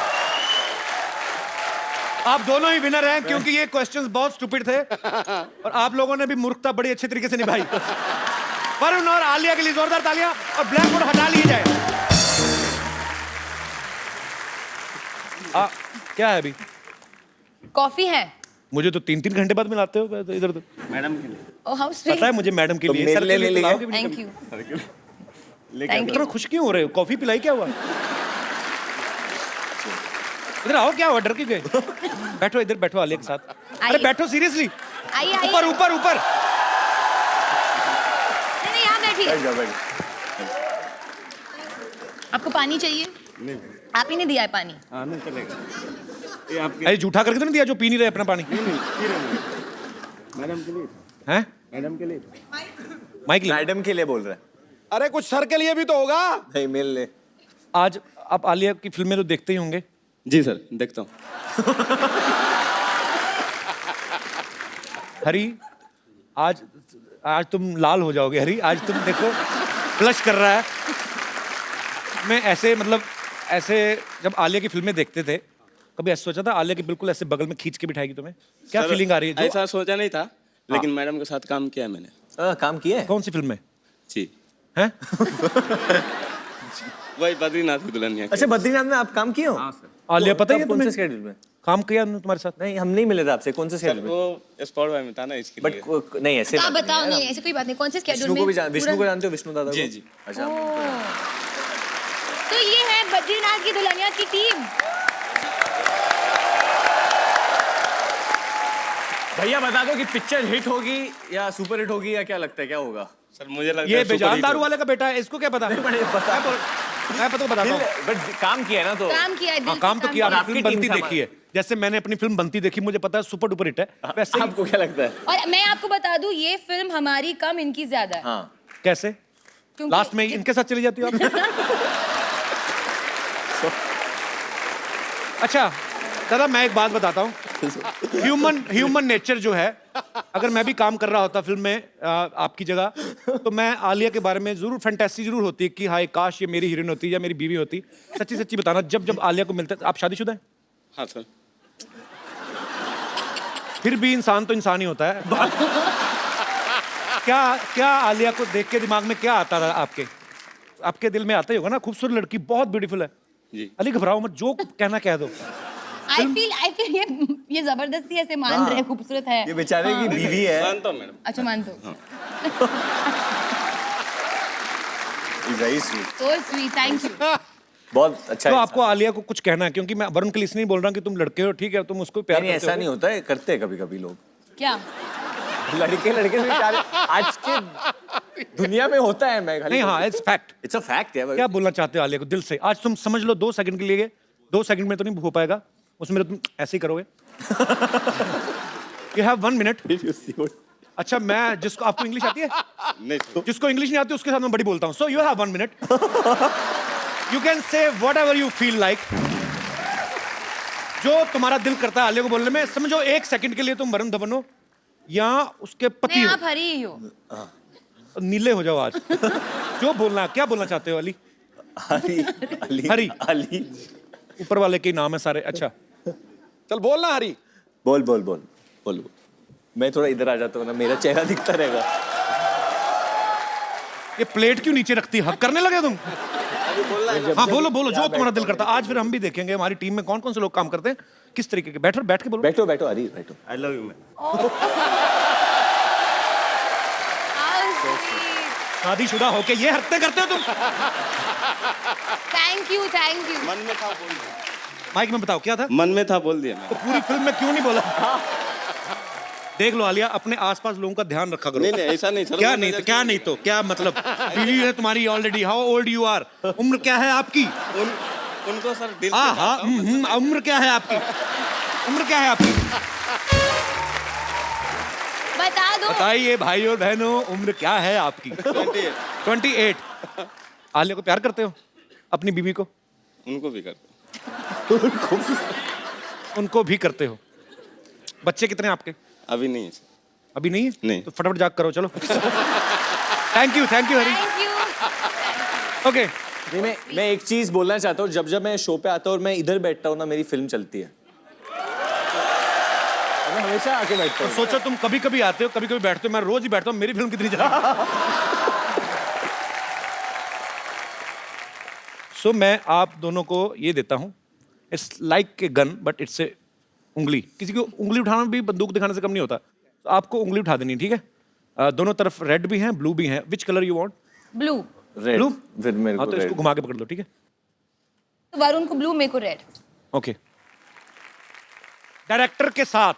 आप दोनों ही विनर हैं क्योंकि ये क्वेश्चंस बहुत स्टूपिड थे और आप लोगों ने भी मूर्खता बड़ी अच्छे तरीके से निभाई। वरुण और आलिया के लिए जोरदार तालियां और ब्लैक बोर्ड हटा लिए जाए। क्या है अभी? कॉफी है। मुझे तो 3-3 घंटे बाद मिलाते हो तो इधर तो। मैडम के लिए ओह हाउ स्वीट। पता है मुझे मैडम के लिए। मेरे सर लिए के लिए ले पिलाओगे भी नहीं थैंक कभी? यू लेके थैंक इतना यू। खुश क्यों हो रहे हो? कॉफी पिलाई क्या हुआ? इधर आओ, क्या हुआ? डर के गए? बैठो इधर, बैठो आलिया के साथ। अरे आइए। बैठो सीरियसली। आइए आइए। ऊपर ऊपर ऊपर। नहीं यहाँ बैठिए। बैठ जाओ, बैठ जाओ। आपको पानी चाहिए? नहीं आप ही ने दिया है पानी। हाँ नहीं चलेगा। ये आपके अरे झूठा करके तो नहीं दिया जो पी नहीं रहे अपना पानी? नहीं पी रहे हैं। मैडम के लिए, हैं? मैडम के लिए, माइक ले। मैडम के लिए बोल रहा है। अरे कुछ सर के लिए भी तो होगा। नहीं मिल ले। आज आप आलिया की फिल्में तो देखते ही होंगे। जी सर देखता हूँ। हरी, आज आज तुम लाल हो जाओगे हरी। आज तुम देखो फ्लश कर रहा है। मैं ऐसे मतलब ऐसे जब आलिया की फिल्में देखते थे कभी ऐसा सोचा था आलिया की बिल्कुल ऐसे बगल में खींच के बिठाएगी तुम्हें? क्या सर, फीलिंग आ रही है? जो ऐसा सोचा नहीं था, लेकिन मैडम के साथ काम किया मैंने। काम किया है? कौन सी फिल्म में जी, हैं? वही बद्रीनाथ की दुल्हनिया। अच्छा बद्रीनाथ में आप काम किए हो? आलिया पता ही है कौन से तुम्हें? स्केड्यूल में? काम किया हमने तुम्हारे साथ। नहीं हम नहीं मिले थे आपसे। कौन से सर स्केड्यूल में? वो स्पॉट बाय में था ना, इसके लिए। बट नहीं ऐसे तो आप बात बताओ नहीं है। नहीं ऐसे कोई बात नहीं। कौन से स्केड्यूल विष्णु में? को भी विष्णु को जानते हो? विष्णु दादा को? जी, जी। अच्छा तो ये है बद्रीनाथ की दुल्हनिया की टीम। भैया बता दो कि पिक्चर हिट होगी या सुपर हिट होगी या क्या लगता है क्या होगा? सर मुझे लगता ये है बेजान दारू वाले का बेटा है, इसको क्या पता? मैं पता तो बताता हूँ। बट काम किया है ना तो काम किया है दिल हाँ से काम तो किया। और आपने आपकी फिल्म टीम बनती सामान- देखी है। जैसे मैंने अपनी फिल्म बनती देखी, मुझे पता है सुपर डुपर हिट है। वैसे ही आपको क्या लगता है? और मैं आपको बता दूं ये फिल्म हमारी कम इनकी ज्यादा है। हाँ कैसे क्योंकि- लास्ट में इनके साथ चली जाती हो आप? अच्छा दादा मैं एक बात बताता हूँ। ह्यूमन नेचर जो है, अगर मैं भी काम कर रहा होता फिल्म में आपकी जगह, तो मैं आलिया के बारे में जरूर फैंटेसी जरूर होती कि हाय काश ये मेरी हीरोइन होती या मेरी बीवी होती। सच्ची सच्ची बताना, जब जब आलिया को मिलता। आप शादीशुदा हैं? हाँ सर। फिर भी इंसान तो इंसान ही होता है। क्या क्या आलिया को देख के दिमाग में क्या आता था आपके? आपके दिल में आता ही होगा ना, खूबसूरत लड़की, बहुत ब्यूटीफुल है। जी। अली घबराओ मत, जो कहना कह दो। आई फील ये जबरदस्ती ऐसे मान रहे हैं खूबसूरत है। ये बेचारे की बीवी है। मानता हूँ मैडम। अच्छा मानते हो? Very sweet. So sweet, thank you. बहुत अच्छा तो है। आपको आलिया को कुछ कहना है? क्योंकि मैं वरुण के लिए इसलिए नहीं बोल रहा कि तुम लड़के हो, ठीक है, तुम उसको प्यार नहीं करते ऐसा हो। नहीं होता है, करते हैं कभी कभी लोग। क्या? लड़के लड़के से बेचारे आज के दुनिया में होता है। मैं नहीं हाँ it's fact. It's a fact है। क्या बोलना चाहते हो आलिया को दिल से? आज तुम समझ लो 2 सेकंड के लिए, 2 सेकंड में तो नहीं हो पाएगा उसमें, तो तुम ऐसे ही करोगे। You have 1 minute. अच्छा मैं जिसको, आपको इंग्लिश आती है? नहीं सर। जिसको इंग्लिश नहीं आती उसके साथ मैं बड़ी बोलता हूँ। So you have 1 minute. You can say what ever you feel like. जो तुम्हारा दिल करता है आलिया को बोलने में। समझो 1 सेकंड के लिए तुम वरुण धवन हो या उसके पति नहीं हो, आप हरी ही हो। नीले हो जाओ आज। जो बोलना, क्या बोलना चाहते हो अली? अली अली हरी। अली ऊपर वाले के नाम है सारे। अच्छा चल बोलना हरी। बोल बोल बोल बोल। मैं थोड़ा इधर आ जाता हूँ ना, मेरा चेहरा दिखता रहेगा। ये प्लेट क्यों नीचे रखती है? हक करने लगे तुम? हाँ बोलो बोलो, जो तुम्हारा दिल करता। आज फिर हम भी देखेंगे हमारी टीम में कौन कौन से लोग काम करते हैं, किस तरीके के। बैठ के बोलो। बैठो बैठो हरी बैठो। I love you ma'am. शादीशुदा होके ये हरकतें करते हो तुम? Thank you thank you. मन में था बोल दिया। माइक में बताओ क्या था? मन में था बोल दिया तो पूरी फिल्म में क्यों नहीं बोला? देख लो आलिया, अपने आसपास लोगों का ध्यान रखा करो। नहीं नहीं ऐसा नहीं सर। क्या नहीं तो क्या नहीं तो क्या मतलब? बीवी है तुम्हारी already. How old you are? उम्र क्या है आपकी? उनको सर दिल से हाँ चाहता हूँ। उम्र क्या है आपकी? उम्र क्या है आपकी? बता दो। बताइए भाई और बहनों, उम्र क्या है आपकी? 28। आलिया को प्यार करते हो? अपनी बीवी को? उनको भी करता उनको भी करते हो? बच्चे कितने हैं आपके? अभी नहीं है सर। अभी नहीं है? नहीं। तो फटाफट जाग करो, चलो। Thank you Hari. Thank you. Okay नहीं, मैं एक चीज बोलना चाहता हूँ, जब मैं शो पे आता हूँ और मैं इधर बैठता हूँ ना, मेरी फिल्म चलती है। मैं हमेशा आके बैठता हूँ। सोचो तुम कभी कभी आते हो, कभी कभी बैठते हो, मैं रोज ही बैठता हूँ, मेरी फिल्म कितनी जा। सो मैं आप दोनों को ये देता हूँ, it's like a gun but it's a उंगली। किसी को उंगली उठाना भी बंदूक दिखाने से कम नहीं होता, तो आपको उंगली उठा देनी है, ठीक है? दोनों तरफ रेड भी हैं, ब्लू भी हैं। Which colour you want? Blue. Red. Blue? फिर मेरे हाँ को तो इसको रेड। घुमा के पकड़ लो, ठीक है? तो वरुण को ब्लू, मेरे को रेड। ओके। डायरेक्टर के साथ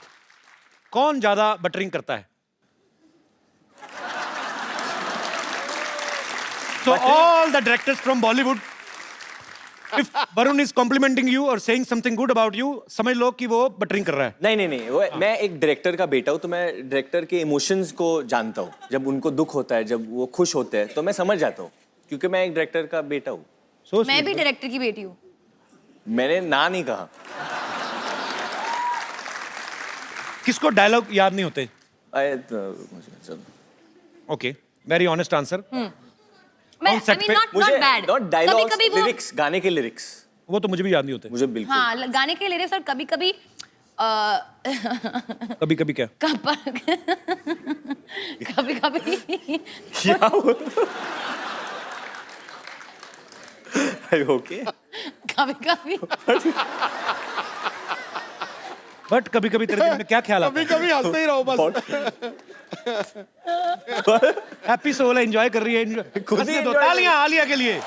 कौन ज्यादा बटरिंग करता है? So all the directors from Bollywood, if Varun is complimenting you or saying something good about you, समझ लो कि वो बटरिंग कर रहा है। नहीं, वो मैं एक डायरेक्टर का बेटा हूँ, तो मैं डायरेक्टर के इमोशंस को जानता हूँ। जब उनको दुख होता है, जब वो खुश होते हैं, तो मैं समझ जाता हूँ, क्योंकि मैं एक डायरेक्टर का बेटा हूँ। So मैं sweet. भी डायरेक्टर की बेटी हूँ। मैंने ना नहीं कहा। किसको डायलॉग याद नहीं होते? चलो। Okay, very honest answer. मैं On set पे नॉट मुझे बैड। नॉट डायलॉग्स, कभी वो लिरिक्स, गाने के लिरिक्स वो तो मुझे भी याद नहीं होते। मुझे बिल्कुल। हाँ, गाने के लिरिक्स, और कभी कभी कभी कभी क्या? कभी कभी क्या ओके। कभी कभी बट कभी कभी तेरे दिल में क्या ख्याल आता है? कभी हंसते ही रहो बस। हैप्पी सोल है, एंजॉय कर रही है। खुद ही हंसने दो, enjoy कर तालियां आलिया के लिए।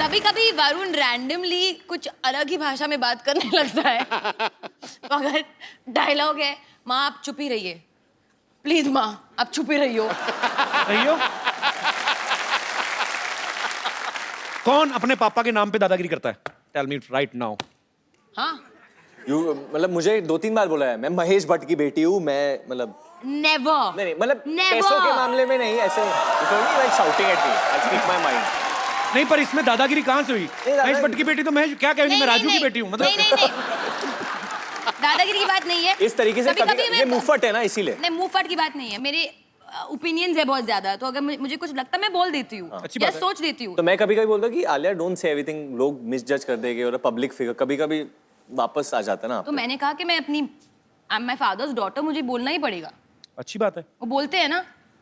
कभी कभी वरुण रैंडमली कुछ अलग ही भाषा में बात करने लगता है। तो अगर डायलॉग है, माँ आप चुप ही रहिए, प्लीज माँ आप चुप ही रहियो। रहियो। कौन अपने पापा के नाम पे दादागिरी करता है? Tell me right now. हाँ, मतलब मुझे 2-3 बार बोला है, मैं महेश भट्ट की बेटी हूँ, मैं मतलब नेवर। नहीं मतलब Never. पैसों के मामले में नहीं, ऐसे like shouting at me, I speak my mind. नहीं, पर इसमें दादागिरी कहाँ से हुई? महेश भट्ट की बेटी तो महेश क्या कहेंगे, मैं राजू की बेटी हूँ, मतलब नहीं। दादागिरी की बात नहीं है। इस तरीके से कभी ये मुंहफट है ना, इसीलिए। नहीं, मुंहफट की बात नहीं है। मेरे ओपिनियंस है बहुत ज्यादा, तो अगर मुझे कुछ लगता है मैं बोल देती हूँ अच्छी या बात है। सोच देती हूँ। तो मैं कभी कभी बोलता हूँ कि आलिया डोंट से एवरीथिंग, लोग मिसजज कर देंगे, और पब्लिक फिगर कभी कभी वापस आ जाता है ना। तो मैंने कहा कि मैं अपनी I am my father's daughter, मुझे बोलना ही पड़ेगा। अच्छी बात है। वो बोलते हैं ना,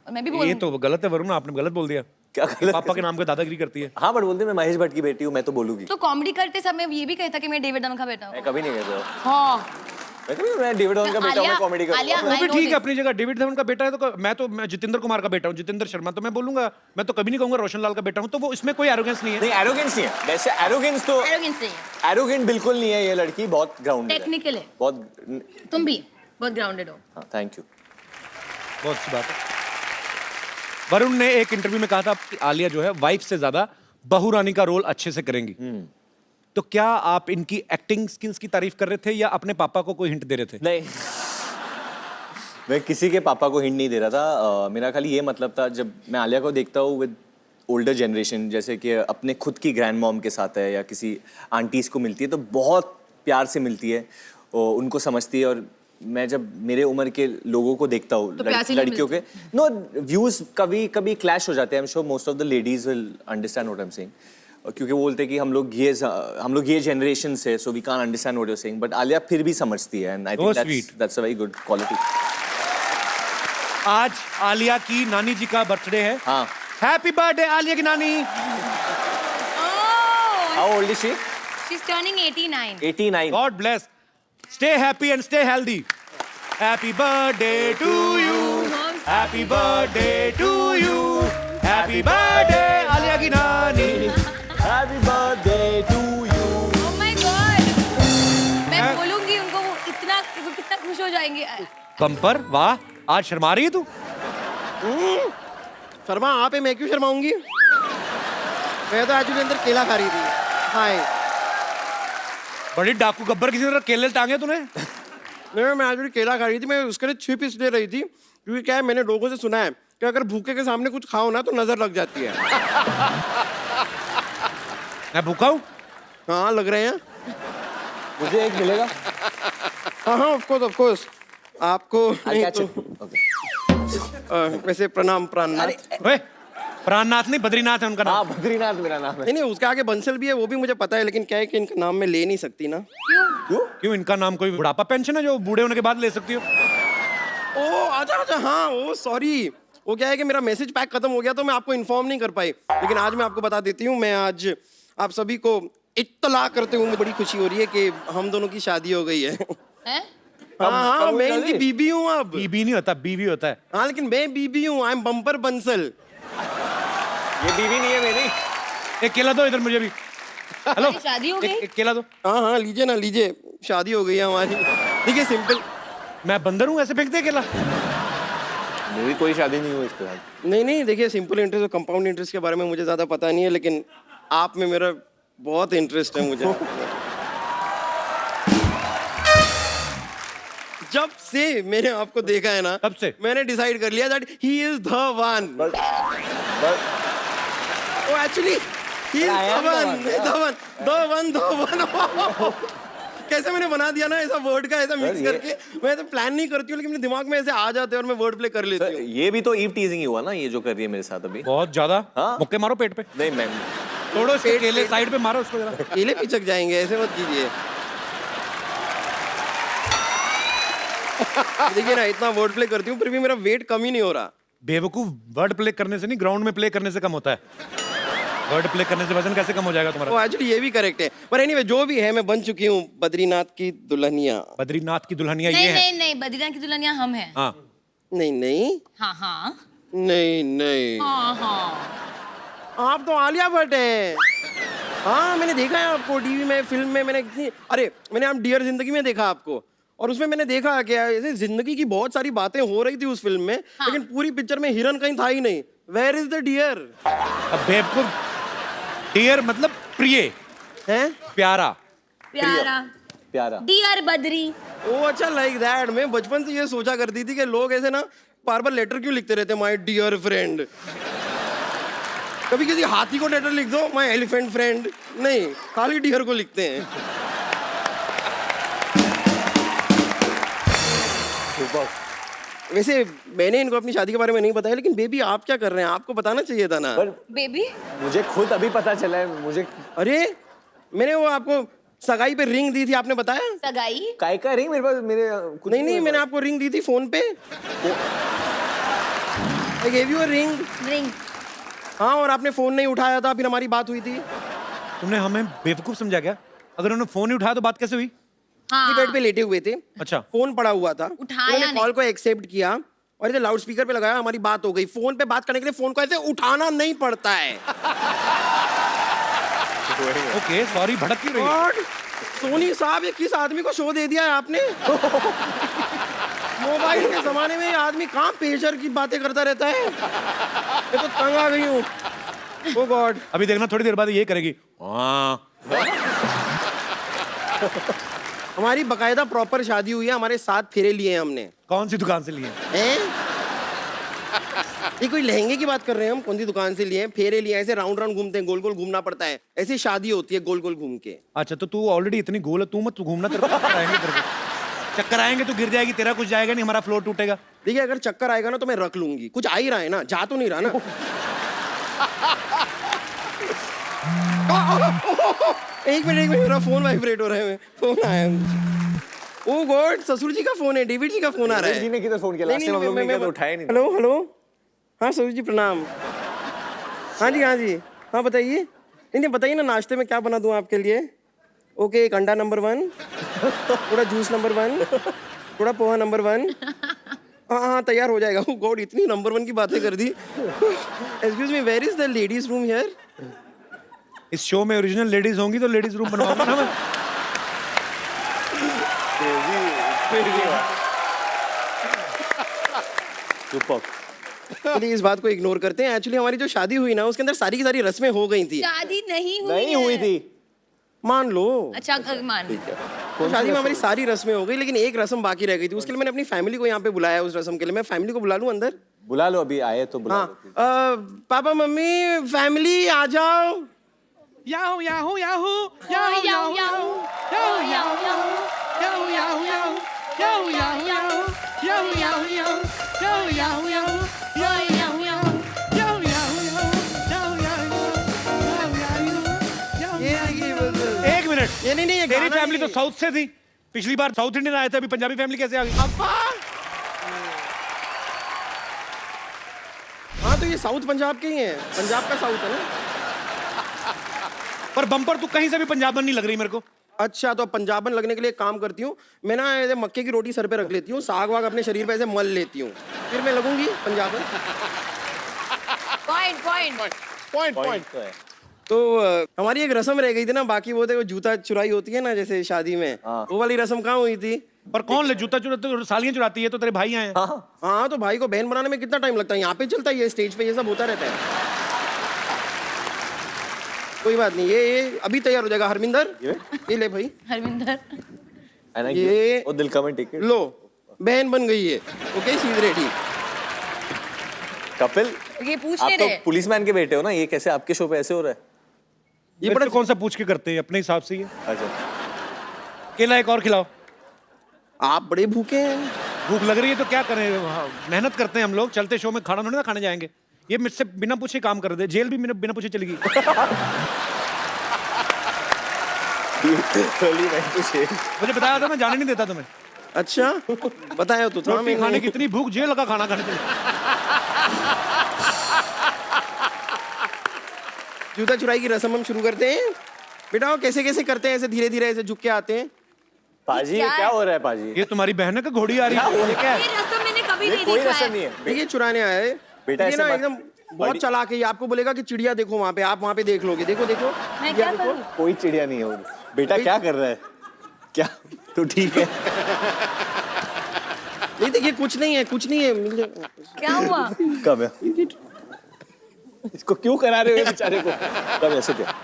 और मैं भी ये बोलूंगी। तो गलत है वरुण, आपने गलत बोल दिया। क्या गलत? पापा के नाम पे दादागिरी करती है। हाँ, बट बोलते मैं महेश भट्ट की बेटी हूँ, मैं तो बोलूंगी। तो कॉमेडी करते समय ये भी कहता कि मैं डेविड धवन का बेटा हूँ। मैं कभी नहीं कहता। हाँ, मैं डेविड धवन का बेटा हूँ, मैं कॉमेडी आलिया, करूँगा। वो भी I know ठीक है this. अपनी जगह। डेविड धवन का बेटा है तो मैं जितेंद्र कुमार का बेटा हूँ, जितेंद्र शर्मा, तो मैं बोलूंगा। मैं तो कभी नहीं कहूंगा रोशन लाल का बेटा हूँ, तो वो इसमें कोई एरोगेंस नहीं है। नहीं, एरोगेंस नहीं है वैसे। एरोगेंस तो Arrogance नहीं है, एरोगेंट बिल्कुल नहीं है, ये लड़की बहुत ग्राउंडेड है, टेक्निकल है। बहुत। तुम भी बहुत ग्राउंडेड हो। हाँ, थैंक यू। बहुत अच्छी बात है। वरुण ने एक इंटरव्यू में कहा था कि आलिया जो है वाइफ से ज्यादा बहू रानी का रोल अच्छे से करेंगी। तो क्या आप इनकी एक्टिंग स्किल्स की तारीफ कर रहे थे या अपने पापा को कोई हिंट दे रहे थे? नहीं, मैं किसी के पापा को हिंट नहीं दे रहा था। मेरा खाली ये मतलब था, जब मैं आलिया को देखता हूँ विद ओल्डर जनरेशन, जैसे कि अपने खुद की ग्रैंड मॉम के साथ है या किसी आंटीज को मिलती है, तो बहुत प्यार से मिलती है और उनको समझती है। और मैं जब मेरे उम्र के लोगों को देखता हूँ, तो प्यार से नहीं लड़कियों के नो व्यूज कभी कभी क्लैश हो जाते हैं। I am sure most of the ladies will understand what I am saying, क्योंकि वो बोलते हैं कि हम लोग ये जनरेशन से, so we can't understand what you are saying, but Alia फिर भी समझती है, and I Oh, think sweet. That's a very good quality. आज आलिया की नानी जी का बर्थडे है। हाँ। हैप्पी बर्थडे आलिया की नानी। How old is she? She is turning 89। 89। God bless, stay happy and stay healthy. Happy birthday to you, happy birthday to you, happy birthday Alia की नानी। Happy birthday to you. Oh my God, मैं बोलूंगी उनको, वो कितना खुश हो जाएंगे। बम्पर, वाह, आज शर्मा रही है तू। शर्मा आप है, मैं क्यों शर्माऊंगी? मैं तो आज भी अंदर केला खा रही थी। हाय। बड़ी डाकू गब्बर, किसी तरह केले टांगे तूने। नहीं, मैं आज भी केला खा रही थी। मैं उसके लिए छिप इसलिए रही थी क्योंकि क्या है, मैंने लोगों से सुना है कि अगर भूखे के सामने कुछ खाओ ना तो नजर लग जाती है। मैं भूखा हूँ। हाँ, लग रहे हैं। मुझे एक मिलेगा? हाँ हाँ ऑफ कोर्स आपको I'll नहीं catch तो it. Okay. वैसे प्रणाम प्राणनाथ। ओए, प्राणनाथ नहीं, बद्रीनाथ है उनका नाम। हाँ, बद्रीनाथ मेरा नाम है। नहीं नहीं उसके आगे बंसल भी है, वो भी मुझे पता है, लेकिन क्या है कि इनका नाम मैं ले नहीं सकती ना। क्यों, इनका नाम कोई बुढ़ापा पेंशन है जो बूढ़े होने के बाद ले सकती हो? ओ अच्छा अच्छा हाँ ओ सॉरी, वो क्या है कि मेरा मैसेज पैक खत्म हो गया तो मैं आपको इन्फॉर्म नहीं कर पाई, लेकिन आज मैं आपको बता देती हूँ। मैं आज आप सभी को इत्तला करते हुए मुझे बड़ी खुशी हो रही है कि हम दोनों की शादी हो गई है। हैं? हाँ हाँ कब मैं हुई इनकी शादी? बीबी हूँ अब। बीबी नहीं होता, बीवी होता है। हाँ लेकिन मैं बीबी हूँ, आई एम बम्पर बंसल। ये बीवी नहीं है मेरी। एक केला दो इधर मुझे भी। हेलो, हमारी शादी हो गई? एक केला दो। हाँ हाँ लीजिए ना लीजिए, शादी हो गई है हमारी। देखिए सिंपल। मैं बंदर हूँ, ऐसे फेंकते केला? मेरी कोई शादी नहीं हुई इसके साथ। नहीं नहीं देखिए सिंपल इंटरेस्ट और कंपाउंड इंटरेस्ट के बारे में मुझे ज्यादा पता नहीं है, लेकिन आप में मेरा बहुत इंटरेस्ट है मुझे। जब से मैंने आपको देखा है ना, तब से? मैंने डिसाइड कर लिया that he is the one. Oh actually he is I am the one. कैसे मैंने बना दिया ना ऐसा वर्ड का, ऐसा मिक्स ये- करके। मैं तो प्लान नहीं करती हूँ, लेकिन मेरे दिमाग में ऐसे आ जाते हैं और मैं वर्ड प्ले कर लेती सर, हूँ। ये भी तो ईव टीजिंग ही हुआ ना, ये जो कर रही है मेरे साथ अभी। बहुत ज्यादा। हाँ। मुक्के मारो पेट पे, नहीं मैम, तोड़ो इसके पेट- केले, पेट- साइड पे मारो उसको जरा। केले पिचक जाएंगे, ऐसे मत कीजिए। देखिए ना इतना वर्ड प्ले करती हूँ फिर भी मेरा वेट कम ही नहीं हो रहा। बेवकूफ, वर्ड प्ले करने से नहीं, ग्राउंड में प्ले करने से कम होता है। वर्ड प्ले करने से वजन कैसे कम हो जाएगा तुम्हारा? वो एक्चुअली ये भी करेक्ट है, पर एनीवे जो भी है मैं बन चुकी हूँ बद्रीनाथ की दुल्हनिया। बद्रीनाथ की दुल्हनिया ये नहीं है। नहीं नहीं, बद्रीनाथ की दुल्हनिया हम हैं। हाँ, नहीं नहीं हाँ हाँ नहीं नहीं हाँ हाँ। आप तो आलिया भट्ट हैं। हाँ मैंने देखा है आपको टीवी में, फिल्म में। मैंने कितनी, अरे मैंने आप डियर जिंदगी में देखा आपको, और उसमें मैंने देखा कि ऐसे जिंदगी की बहुत सारी बातें हो रही थी उस फिल्म में, लेकिन पूरी पिक्चर में हिरन कहीं था ही नहीं। Where is the dear? अब बेवकूफ, डियर मतलब प्रिय, हैं? प्यारा। प्यारा प्यारा। डियर बद्री। ओ अच्छा लाइक दैट। मैं बचपन से ये सोचा करती थी कि लोग ऐसे ना बार बार लेटर क्यों लिखते रहते, माय डियर फ्रेंड। कभी किसी हाथी को लेटर लिख दो, माय एलिफेंट फ्रेंड। नहीं, खाली डियर को लिखते हैं। वैसे मैंने इनको अपनी शादी के बारे में नहीं बताया, लेकिन बेबी आप क्या कर रहे हैं, आपको बताना चाहिए था ना। पर बेबी मुझे खुद अभी पता चला है, मुझे अरे मैंने वो आपको सगाई पे रिंग दी थी, आपने बताया? सगाई? काय का रिंग मेरे पास, मेरे कुछ नहीं नहीं मैंने आपको रिंग दी थी फोन पे। I gave you a ring. Ring? हाँ, और आपने फोन नहीं उठाया था, फिर हमारी बात हुई थी। तुमने हमें बेवकूफ समझा क्या? अगर उन्होंने फोन नहीं उठाया तो बात कैसे हुई? हाँ। बेड पे लेटे हुए थे, अच्छा। फोन पड़ा हुआ था, उठाया उन्होंने नहीं। कॉल को एक्सेप्ट किया और इसे लाउड स्पीकर पे लगाया, हमारी बात हो गई। फोन पे बात करने के लिए फोन को ऐसे उठाना नहीं पड़ता है। ओके, सॉरी, भड़क क्यों रही है? गॉड, सोनी साहब ये किस आदमी को शो दे दिया है आपने? मोबाइल के जमाने में ये आदमी कहाँ पेशर की बातें करता रहता है। मैं तो तंग आ गई हूँ। ओ गॉड, अभी देखना, थोड़ी देर बाद ये करेगी। हाँ, हमारी बकायदा प्रॉपर शादी हुई है, हमारे 7 फेरे लिए हैं हमने। कौन सी दुकान से लिए? हैं? ये कोई लहंगे की बात कर रहे हैं हम? कौन सी दुकान से लिए हैं? फेरे लिए हैं, ऐसे राउंड राउंड घूमते हैं, गोल गोल घूमना पड़ता है। ऐसी शादी होती है गोल गोल घूम के। अच्छा, तो तू ऑलरेडी इतनी गोल है, तू मत घूमना, तेरे को चक्कर आएंगे, तेरे को चक्कर आएंगे, तू गिर जाएगी, तेरा कुछ जाएगा नहीं, हमारा फ्लोर टूटेगा। देखिए अगर चक्कर आएगा ना तो मैं रख लूंगी, कुछ आ ही रहा है ना, जा तो नहीं रहा ना। एक मिनट मेरा फोन वाइब्रेट हो रहा है, फोन आया। ओ गॉड, ससुर जी का फोन है, डेविड जी का फोन आ रहा है। जी ने किधर फोन किया? नहीं, लास्ट टाइम हम नहीं, लोग ने मैं- किया तो मैं- उठाया नहीं। हेलो हेलो, हाँ ससुर जी प्रणाम। हाँ जी हाँ जी, हाँ बताइए। नहीं नहीं बताइए ना, नाश्ते में क्या बना दूँ आपके लिए? ओके, एक अंडा नंबर 1, थोड़ा जूस नंबर 1, थोड़ा पोहा नंबर 1। हाँ हाँ तैयार हो जाएगा। ओ गॉड, इतनी नंबर 1 की बातें कर दी। Excuse me, where is the ladies room here? इस शो में ओरिजिनल लेडीज होंगी तो लेडीज रूम बनवाऊंगा ना मैं। चलिए इस बात को इग्नोर करते हैं। एक्चुअली हमारी जो शादी हुई ना, उसके अंदर सारी की सारी रस्में हो गई थी। शादी नहीं हुई नहीं है। हुई थी। मान लो अच्छा मान ली। तो शादी में हमारी सारी रस्में हो गई, लेकिन एक रस्म बाकी रह गई थी। उसके लिए मैंने अपनी फैमिली को यहाँ पे बुलाया। उस रस्म के लिए मैं फैमिली को बुला लूँ अंदर? बुला लो, अभी आए तो बुला हाँ, लो। पापा मम्मी फैमिली आ जाओ। Yahoo Yahoo Yahoo Yahoo, Yahoo, Yahoo, Yahoo, Yahoo, एक मिनट, ये नहीं ये तेरी गाना फैमिली तो नहीं। साउथ से थी, पिछली बार साउथ इंडियन आए थे, अभी पंजाबी फैमिली कैसे आ गई? हाँ तो ये साउथ पंजाब के ही हैं, पंजाब का साउथ है ना। पर बम्पर तू कहीं से भी पंजाबन नहीं लग रही मेरे को। अच्छा तो पंजाबन लगने के लिए एक काम करती हूँ मैं ना, ऐसे मक्के की रोटी सर पे रख लेती हूँ, साग वाग अपने शरीर पे ऐसे मल लेती हूँ, फिर मैं लगूंगी पंजाबन। पॉइंट पॉइंट तो है। तो हमारी एक रस्म रह गई थी ना, बाकी वो देखो जूता चुराई होती है ना जैसे शादी में, वो वाली रस्म कहाँ हुई थी? पर कौन ले जूता चुराते, तो सालियां चुराती है, तो तेरे भाई आए हैं। हाँ तो भाई को बहन बनाने में कितना टाइम लगता है, यहाँ पे चलता है, ये स्टेज पे ये सब होता रहता है। कोई बात नहीं, ये अभी तैयार हो जाएगा। हरमिंदर ये ले भाई, हरविंदर ये वो दिल का में टिकट लो, बहन बन गई है। Okay she is ready. Kapil, ये पूछ आप ले तो रहे पुलिसमैन के बेटे हो ना, ये कैसे आपके शो पे ऐसे हो रहा है? ये बड़ा कौन सा पूछ के करते हैं, अपने हिसाब से ही है। अच्छा, केला एक और खिलाओ। आप बड़े भूखे हैं। भूख लग रही है तो क्या करें, हाँ, मेहनत करते हैं हम लोग, चलते शो में खाना थोड़ी ना खाने जाएंगे। ये मुझसे बिना पूछे काम कर दे, जेल भी बिना पूछे चली गई। मुझे बताया था, मैं जाने नहीं देता तुम्हें। अच्छा बताया तो था रोटी मैंने। खाने की इतनी भूख, जेल लगा खाना खाने चले। जूता चुराई की रस्म हम शुरू करते हैं। बेटा वो कैसे कैसे करते हैं, ऐसे धीरे धीरे ऐसे झुक के आते हैं। पाजी ये क्या हो रहा है पाजी? ये तुम्हारी बहन है कि घोड़ी आ रही है? ये क्या है? ये रस्म मैंने कभी ये नहीं कोई देखा रस्म है। नहीं है। देखिए चुराने आया है बेटा, ये ऐसे ना मत- एकदम बहुत चालाक है, ये आपको बोलेगा कि चिड़िया देखो वहाँ पे, आप वहाँ पे देख लोगे। देखो देखो मैं क्या देखो। करूं? कोई चिड़िया नहीं है वो। बेटा क्या कर रहा है? क्या तो ठीक है। नहीं देखिए कुछ नहीं है, कुछ नहीं है, मिल जाएगा। क्या हुआ? कब है? इसको क्यों करा रहे हो बेचारे को? कब ऐसे क्या?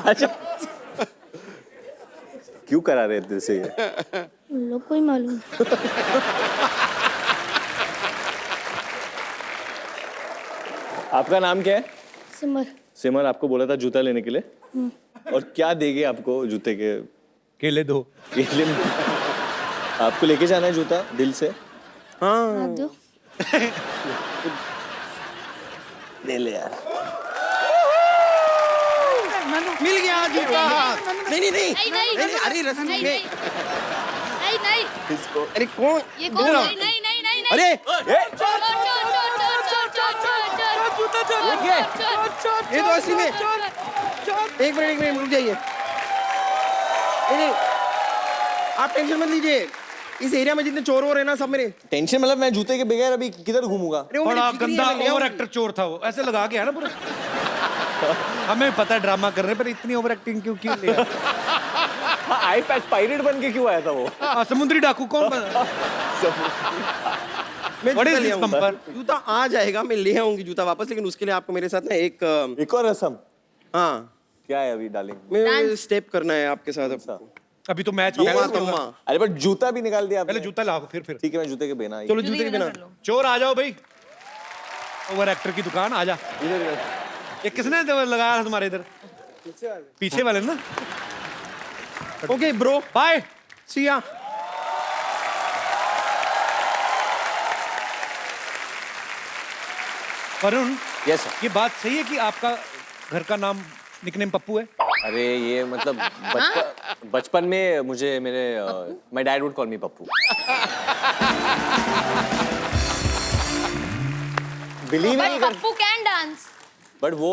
अच्छा क्यों करा रहे थे से ये? लोग कोई मालूम। आपका नाम क्या है? सिमर। सिमर आपको बोला था जूता लेने के लिए, और क्या देंगे आपको जूते के? केले दो। केले में- आपको लेके जाना है जूता दिल से? हाँ आप दो। ले ले यार। मिल गया जूता। नहीं नहीं नहीं नहीं, नहीं, अरे रस्म नहीं, में नहीं। नहीं नहीं इसको अरे कौन ये कौन? नहीं नहीं नहीं नहीं नहीं। अरे चोर चोर चोर चोर चोर चोर चोर चोर चोर। ये तो असली में। एक मिनट रुक जाइए। नहीं नहीं आप टेंशन मत लीजिए, इस एरिया में जितने चोर हो रहे हैं ना सब मेरे। टेंशन मतलब मैं जूते के बगैर अभी किधर घूमूंगा? अरे वो मेरी बड़ा जिगरी है, गंदा मैं ले आऊं। ओवर एक्टर चोर था वो, ऐसे लगा के है ना पूरा। हमें पता है ड्रामा कर रहे हैं, पर इतनी ओवर एक्टिंग क्यों लिया? आई पैच पायरेट बन के क्यों आया था वो? समुद्री डाकू कौन बना? मैं What is जूता ले this आऊंगा। bumper? जूता आ जाएगा, मैं ले आऊंगी जूता वापस, लेकिन उसके लिए आपको मेरे साथ ना एक एक और रस्म हाँ क्या है अभी डार्लिंग? मैं स्टेप करना है आपके साथ अब। अभी तो मैच तम्मा पहले तम्मा। अरे बट जूता भी निकाल दिया आपने। जूता लाओ फिर ठीक है मैं जूते के बिना चलो जूते के बिना। चोर आ जाओ भाई, ओवर एक्टर की दुकान आ जा। ये किसने लगाया था तुम्हारे इधर? पीछे वाले ना। Okay bro bye. See ya. Varun, yes sir. ये बात सही है कि आपका घर का नाम निकनेम पप्पू है? अरे ये मतलब बचपन में मुझे मेरे my dad would call me Pappu. Believe नहीं कर, पप्पू कैन डांस। बट वो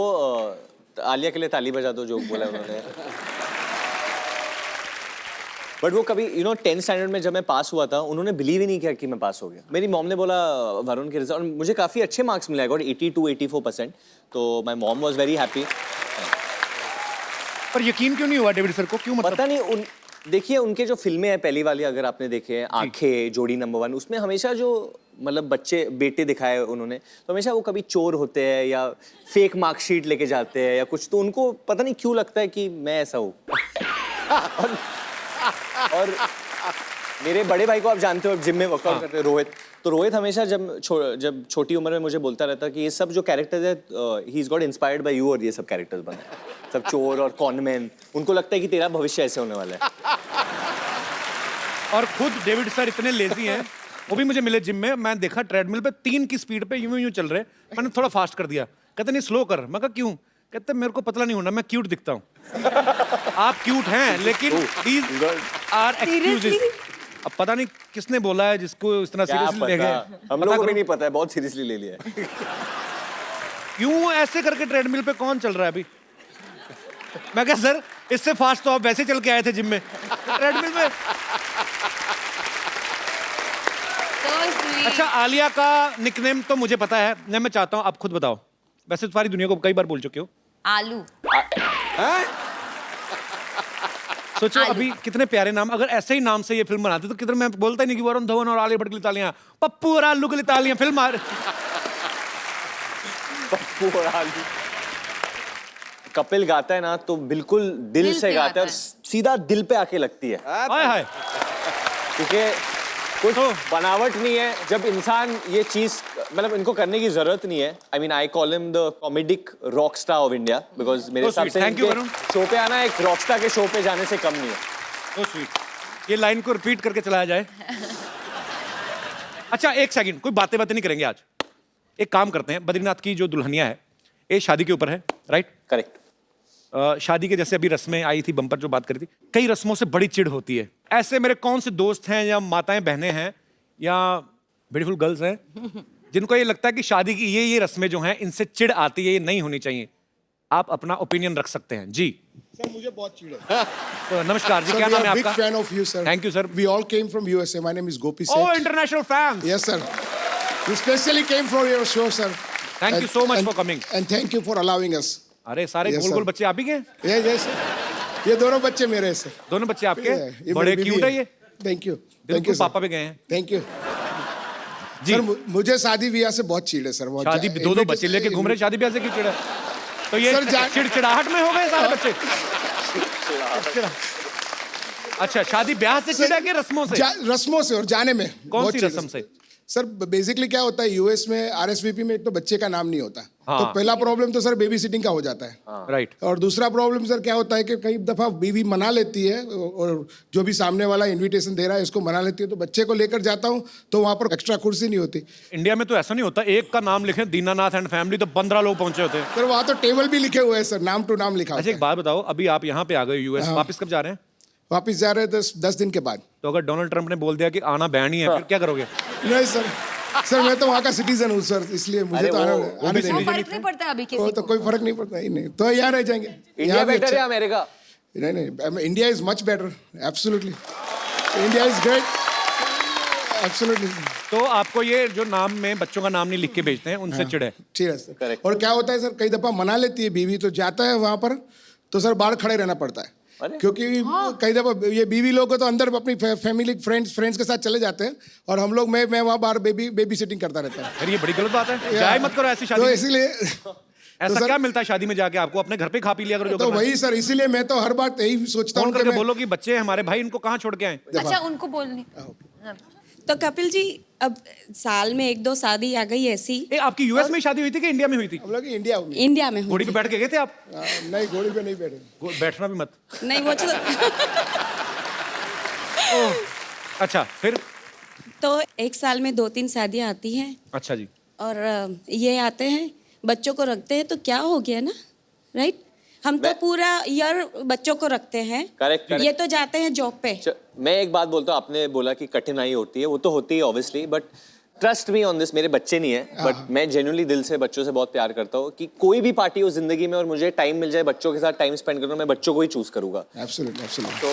आलिया के लिए ताली बजा दो जो बोला उन्होंने। बट वो कभी 10th स्टैंडर्ड में जब मैं पास हुआ था, उन्होंने बिलीव ही नहीं किया कि मैं पास हो गया। मेरी मॉम ने बोला वरुण के रिजल्ट, और मुझे काफ़ी अच्छे मार्क्स मिले, गॉट 82-84%। तो my mom was very happy. पर यकीन क्यों नहीं हुआ डेविड सर को, क्यों मतलब? पता नहीं देखिए उनके जो फिल्में हैं पहली वाली अगर आपने देखे हैं, आंखें, जोड़ी नंबर 1, उसमें हमेशा जो मतलब बच्चे बेटे दिखाए उन्होंने, तो हमेशा वो कभी चोर होते हैं या फेक मार्कशीट लेके जाते हैं या कुछ, तो उनको पता नहीं क्यों लगता है कि मैं ऐसा हूँ। और मेरे बड़े भाई को आप जानते हो, जिम में वर्कआउट करते हैं, रोहित। तो रोहित हमेशा जब छोटी उम्र में मुझे बोलता रहता कि ये सब जो कैरेक्टर्स है, he is got inspired by you, और ये सब कैरेक्टर्स बने, सब चोर और कॉनमैन, उनको लगता है कि तेरा भविष्य ऐसे होने वाला है। और खुद डेविड सर इतने लेजी हैं, वो भी मुझे मिले जिम में, मैं देखा ट्रेडमिल पे 3 की स्पीड पे यूं यूं चल रहे, मैंने थोड़ा फास्ट कर दिया, कहते नहीं स्लो कर, मैं कहा क्यों, कहते मेरे को पतला नहीं होना, मैं क्यूट दिखता हूँ। आप क्यूट हैं लेकिन दीज आर एक्सक्यूजेस। अब पता नहीं किसने बोला है जिसको इस तरह क्या सीरियसली ले पता? गए, हम लोगों को भी नहीं पता है, बहुत सीरियसली ले लिया है। क्यों ऐसे करके ट्रेडमिल पे कौन चल रहा है अभी? मैं कहा सर इससे फास्ट तो आप वैसे चल के आए थे जिम में, ट्रेडमिल पे। So sweet. अच्छा, आलिया का निकनेम तो मुझे पता है, मैं चाहता हूँ आप खुद बताओ, वैसे सारी दुनिया को कई बार बोल चुके हो। आलू। सोचो अभी कितने प्यारे नाम, अगर ऐसे ही नाम से ये फिल्म बनाते तो किधर मैं बोलता ही नहीं कि वरुण धवन और आलिया भट्ट के लिए तालियां, पप्पू और आलू के लिए तालियां, फिल्म पप्पू और आलू। कपिल गाता है ना तो बिल्कुल दिल से गाता है और सीधा दिल पे आके लगती है, हाय हाय। क्योंकि कुछ बनावट नहीं है। जब इंसान ये चीज, मतलब इनको करने की जरूरत नहीं है। I mean I call him the comedic rock star of India, because मेरे हिसाब से Thank you, वरुण। शो पे आना एक रॉक स्टार के शो पे जाने से कम नहीं है। So sweet. ये लाइन को रिपीट करके चलाया जाए। अच्छा एक सेकंड, कोई बातें नहीं करेंगे आज। एक काम करते हैं, बद्रीनाथ की जो दुल्हनिया है ये शादी के ऊपर है, राइट? करेक्ट। शादी के जैसे अभी रस्में आई थी, बम्पर जो बात करी थी, कई रस्मों से बड़ी चिढ़ होती है। ऐसे मेरे कौन से दोस्त हैं या माताएं बहनें हैं या ब्यूटीफुल गर्ल्स हैं जिनको ये लगता है कि शादी की ये रस्में जो हैं इनसे चिढ़ आती है, ये नहीं होनी चाहिए? आप अपना ओपिनियन रख सकते हैं जी। सर मुझे बहुत चिढ़ है। तो नमस्कार जी, क्या नाम है बिग आपका? Fan of you sir. Thank you, sir. We all came from USA. My name is Gopi Oh, Seth. international fans. Yes sir. We specially came from your show sir. Thank you so much for coming. And thank you for allowing us. अरे सारे Yes, गोल sir. बच्चे आप ही के? Yes ये दोनों बच्चे मेरे हैं सर। दोनों बच्चे आपके? ये बड़े मेरी क्यूट बीवी है ये। Thank you. बिल्कुल पापा भी गए हैं थैंक यू जी। सर। मुझे शादी ब्याह से बहुत चिढ़ है सर। बहुत शादी दो बच्चे लेके घूम रहे, शादी ब्याह से क्यों चिढ़ा? तो ये सर, चिड़चिड़ाहट में हो गए सारे बच्चे। अच्छा, शादी ब्याह से चिढ़ा के रस्मों से? रस्मों से और जाने में। कौन बहुत सी चिढ़ रस्म से? सर बेसिकली क्या होता है यूएस में आरएसवीपी में, एक तो बच्चे का नाम नहीं होता। हाँ। तो पहला प्रॉब्लम तो सर बेबी सिटिंग का हो जाता है। राइट। और दूसरा प्रॉब्लम सर क्या होता है कि कई दफा बीवी मना लेती है और जो भी सामने वाला इनविटेशन दे रहा है उसको मना लेती है, तो बच्चे को लेकर जाता हूँ तो वहाँ पर एक्स्ट्रा कुर्सी नहीं होती। इंडिया में तो ऐसा नहीं होता, एक का नाम लिखे दीनानाथ एंड फैमिली तो 15 लोग पहुंचे होते हैं। सर वहाँ तो टेबल भी लिखे हुए हैं सर, नाम टू नाम लिखा अच्छा होता एक है। बात बताओ, अभी आप यहाँ पे आ गए यूएस, वापस कब जा रहे हैं? वापिस जा रहे हैं 10 दिन के बाद। तो अगर डोनाल्ड ट्रंप ने बोल दिया कि आना बैन ही है, फिर क्या करोगे? नहीं सर, सर मैं तो वहाँ का सिटीजन हूँ सर, इसलिए मुझे तो आने वो देंगे। फर्क नहीं पड़ता अभी किसी वो तो को। कोई फर्क नहीं पड़ता ही नहीं, तो यहाँ रह जाएंगे। इंडिया यहाँ भी बेटर अच्छा- है अमेरिका? नहीं, India is much better, absolutely. India is great, absolutely. तो आपको ये जो नाम में बच्चों का नाम नहीं लिख के भेजते हैं उनसे चिढ़ है? ठीक है सर। Correct. और क्या होता है सर, कई दफा मना लेती है बीवी, तो जाता है वहाँ पर तो सर बाहर खड़े रहना पड़ता है। क्योंकि कई दफा ये बीवी लोग को तो अंदर अपनी फैमिली फ्रेंड्स के साथ चले जाते हैं और हम लोग मैं वहाँ बाहर बेबी सिटिंग करता रहता है। फिर ये बड़ी गलत बात है, जाए मत करो ऐसी शादी तो में। इसीलिए ऐसा क्या मिलता है शादी में जाके आपको? अपने घर पे खा पी लिया करो जो तो करना है। वही सर, इसीलिए मैं तो हर बार यही सोचता फोन हूँ कि करके मैं बोलो कि बच्चे हमारे भाई, इनको कहाँ छोड़ के आए? अच्छा उनको बोलनी। तो कपिल जी अब साल में 1-2 शादी आ गई ऐसी। आपकी यूएस में शादी हुई थी कि इंडिया में हुई थी? हम लोग इंडिया में। इंडिया में हुई घोड़ी पे बैठ के गए थे आप? नहीं, घोड़ी पे नहीं बैठे। बैठना भी मत। नहीं वो तो अच्छा फिर? तो एक साल में 2-3 शादियां आती हैं अच्छा जी। और ये आते हैं बच्चों को रखते हैं तो क्या हो गया ना, राइट? हम तो पूरा ईयर बच्चों को रखते हैं। Correct, correct. ये तो जाते हैं जॉब पे। मैं एक बात बोलता हूँ, आपने बोला कि कठिनाई होती है, वो तो होती है obviously, but trust me on this, मेरे बच्चे नहीं है बट मैं जेन्युइनली दिल से बच्चों से बहुत प्यार करता हूँ कि कोई भी पार्टी हो जिंदगी में और मुझे टाइम मिल जाए बच्चों के साथ टाइम स्पेंड करना, मैं बच्चों को ही चूज करूंगा। Absolutely, absolutely. तो